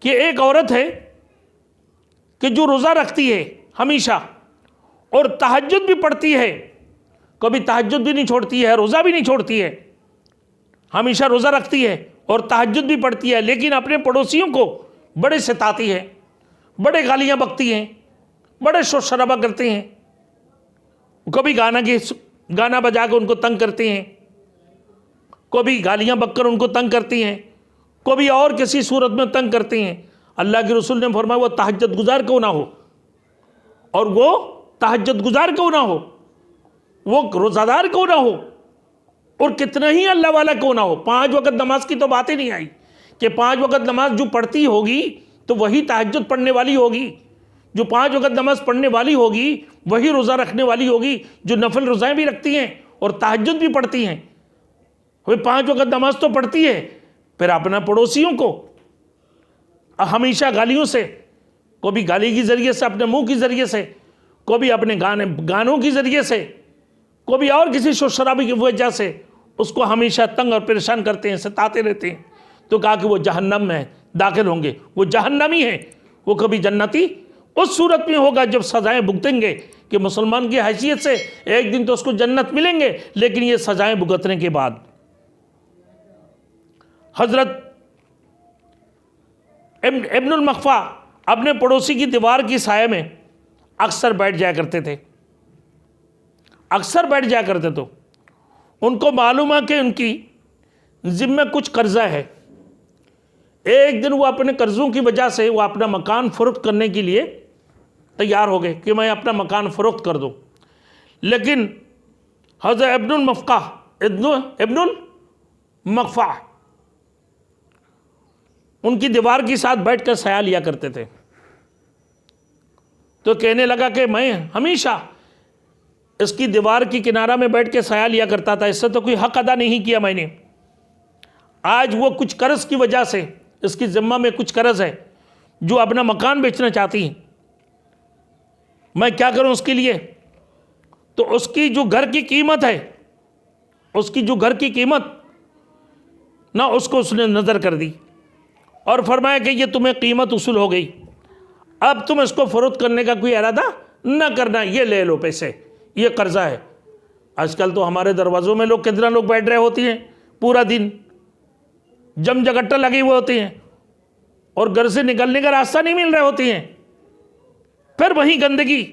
کہ ایک عورت ہے کہ جو روزہ رکھتی ہے ہمیشہ اور تہجد بھی پڑھتی ہے، کبھی تہجد بھی نہیں چھوڑتی ہے، روزہ بھی نہیں چھوڑتی ہے، ہمیشہ روزہ رکھتی ہے اور تہجد بھی پڑھتی ہے، لیکن اپنے پڑوسیوں کو بڑے ستاتی ہے، بڑے گالیاں بکتی ہیں، بڑے شور شرابہ کرتے ہیں، کبھی گانا بجا کے ان کو تنگ کرتے ہیں، کبھی گالیاں بک کر ان کو تنگ کرتی ہیں، کبھی اور کسی صورت میں تنگ کرتے ہیں۔ اللہ کے رسول نے فرمایا وہ تہجد گزار کیوں نہ ہو، اور وہ تہجد گزار کیوں نہ ہو، وہ روزہ دار کیوں نہ ہو، اور کتنا ہی اللہ والا کیوں نہ ہو، 5 وقت نماز کی تو بات ہی نہیں آئی کہ 5 وقت نماز جو پڑھتی ہوگی تو وہی تہجد پڑھنے والی ہوگی، جو 5 وقت نماز پڑھنے والی ہوگی وہی روزہ رکھنے والی ہوگی، جو نفل روزائیں بھی رکھتی ہیں اور تہجد بھی پڑھتی ہیں۔ وہ 5 وقت نماز تو پڑھتی ہے، پھر اپنا پڑوسیوں کو ہمیشہ گالیوں سے، کبھی گالی کے ذریعے سے، اپنے منہ کے ذریعے سے، کبھی اپنے گانوں کے ذریعے سے، کبھی اور کسی شور شرابی کی وجہ سے اس کو ہمیشہ تنگ اور پریشان کرتے ہیں، ستاتے رہتے ہیں۔ تو کہا کہ وہ جہنم میں داخل ہوں گے، وہ جہنمی ہیں، وہ کبھی جنتی اس صورت میں ہوگا جب سزائیں بھگتیں گے، کہ مسلمان کی حیثیت سے ایک دن تو اس کو جنت ملیں گے، لیکن یہ سزائیں بھگتنے کے بعد۔ حضرت ابن المخفا اپنے پڑوسی کی دیوار کی سائے میں اکثر بیٹھ جایا کرتے تھے، اکثر بیٹھ جایا کرتے تو ان کو معلوم ہے کہ ان کی ذمہ کچھ قرضہ ہے۔ ایک دن وہ اپنے قرضوں کی وجہ سے وہ اپنا مکان فروخت کرنے کے لیے تیار ہو گئے کہ میں اپنا مکان فروخت کر دوں، لیکن حضرت ابن المخفا ان کی دیوار کے ساتھ بیٹھ کر سایہ لیا کرتے تھے۔ تو کہنے لگا کہ میں ہمیشہ اس کی دیوار کی کنارہ میں بیٹھ کے سایہ لیا کرتا تھا، اس سے تو کوئی حق ادا نہیں کیا میں نے، آج وہ کچھ قرض کی وجہ سے اس کی ذمہ میں کچھ قرض ہے، جو اپنا مکان بیچنا چاہتی ہیں، میں کیا کروں اس کے لیے؟ تو اس کی جو گھر کی قیمت ہے، اس کی جو گھر کی قیمت نہ، اس کو اس نے نظر کر دی اور فرمایا کہ یہ تمہیں قیمت وصول ہو گئی، اب تم اس کو فروخت کرنے کا کوئی ارادہ نہ کرنا، یہ لے لو پیسے، یہ قرضہ ہے۔ آج کل تو ہمارے دروازوں میں کتنا لوگ بیٹھ رہے ہوتی ہیں، پورا دن جم جگٹا لگی ہوئے ہوتی ہیں اور گھر سے نکلنے کا راستہ نہیں مل رہے ہوتی ہیں، پھر وہیں گندگی،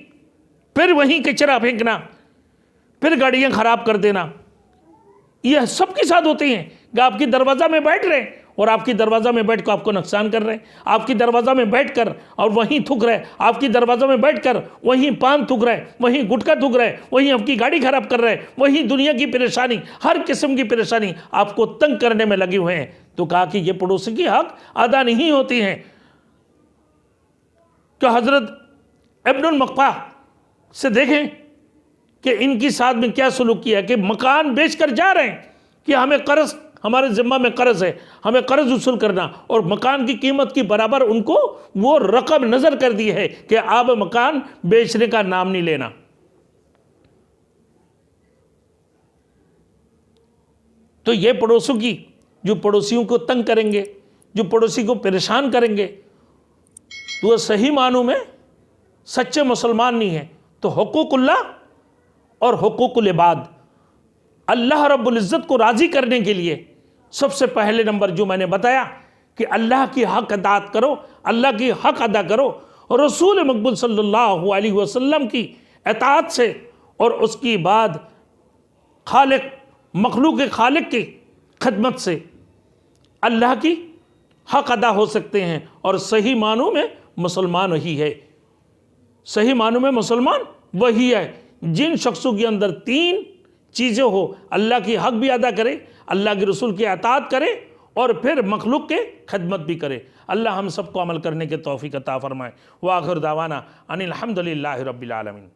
پھر وہیں کچرا پھینکنا، پھر گاڑیاں خراب کر دینا، یہ سب کے ساتھ ہوتی ہیں کہ آپ کی دروازہ میں بیٹھ رہے اور آپ کی دروازہ میں بیٹھ کر آپ کو نقصان کر رہے ہیں، آپ کی دروازہ میں بیٹھ کر اور وہیں تھوک رہے، آپ کی دروازہ میں بیٹھ کر وہیں پان تھوک رہے، وہیں گٹکا تھوک رہے، وہیں آپ کی گاڑی خراب کر رہے، وہیں دنیا کی پریشانی، ہر قسم کی پریشانی آپ کو تنگ کرنے میں لگے ہوئے ہیں۔ تو کہا کہ یہ پڑوسی کی حق ادا نہیں ہوتی ہیں۔ کہ حضرت ابن المخفا سے دیکھیں کہ ان کی ساتھ میں کیا سلوک کیا ہے، کہ مکان بیچ کر جا رہے ہیں کہ ہمیں قرض ہمارے ذمہ میں قرض ہے، ہمیں قرض وصول کرنا، اور مکان کی قیمت کی برابر ان کو وہ رقم نظر کر دی ہے کہ آپ مکان بیچنے کا نام نہیں لینا۔ تو یہ پڑوسوں کی، جو پڑوسیوں کو تنگ کریں گے، جو پڑوسی کو پریشان کریں گے، تو وہ صحیح معنوں میں سچے مسلمان نہیں ہیں۔ تو حقوق اللہ اور حقوق العباد، اللہ رب العزت کو راضی کرنے کے لیے سب سے پہلے نمبر جو میں نے بتایا کہ اللہ کی حق اطاعت کرو، اللہ کی حق ادا کرو، اور رسول مقبول صلی اللہ علیہ وسلم کی اطاعت سے، اور اس کی بعد خالق، مخلوق خالق کی خدمت سے اللہ کی حق ادا ہو سکتے ہیں، اور صحیح معنوں میں مسلمان وہی ہے۔ صحیح معنوں میں مسلمان وہی ہے جن شخصوں کے اندر تین چیزیں ہو، اللہ کی حق بھی ادا کرے، اللہ کے رسول کی اطاعت کرے، اور پھر مخلوق کے خدمت بھی کرے۔ اللہ ہم سب کو عمل کرنے کے توفیق عطا فرمائے۔ وآخر دعوانا ان الحمدللہ رب العالمین۔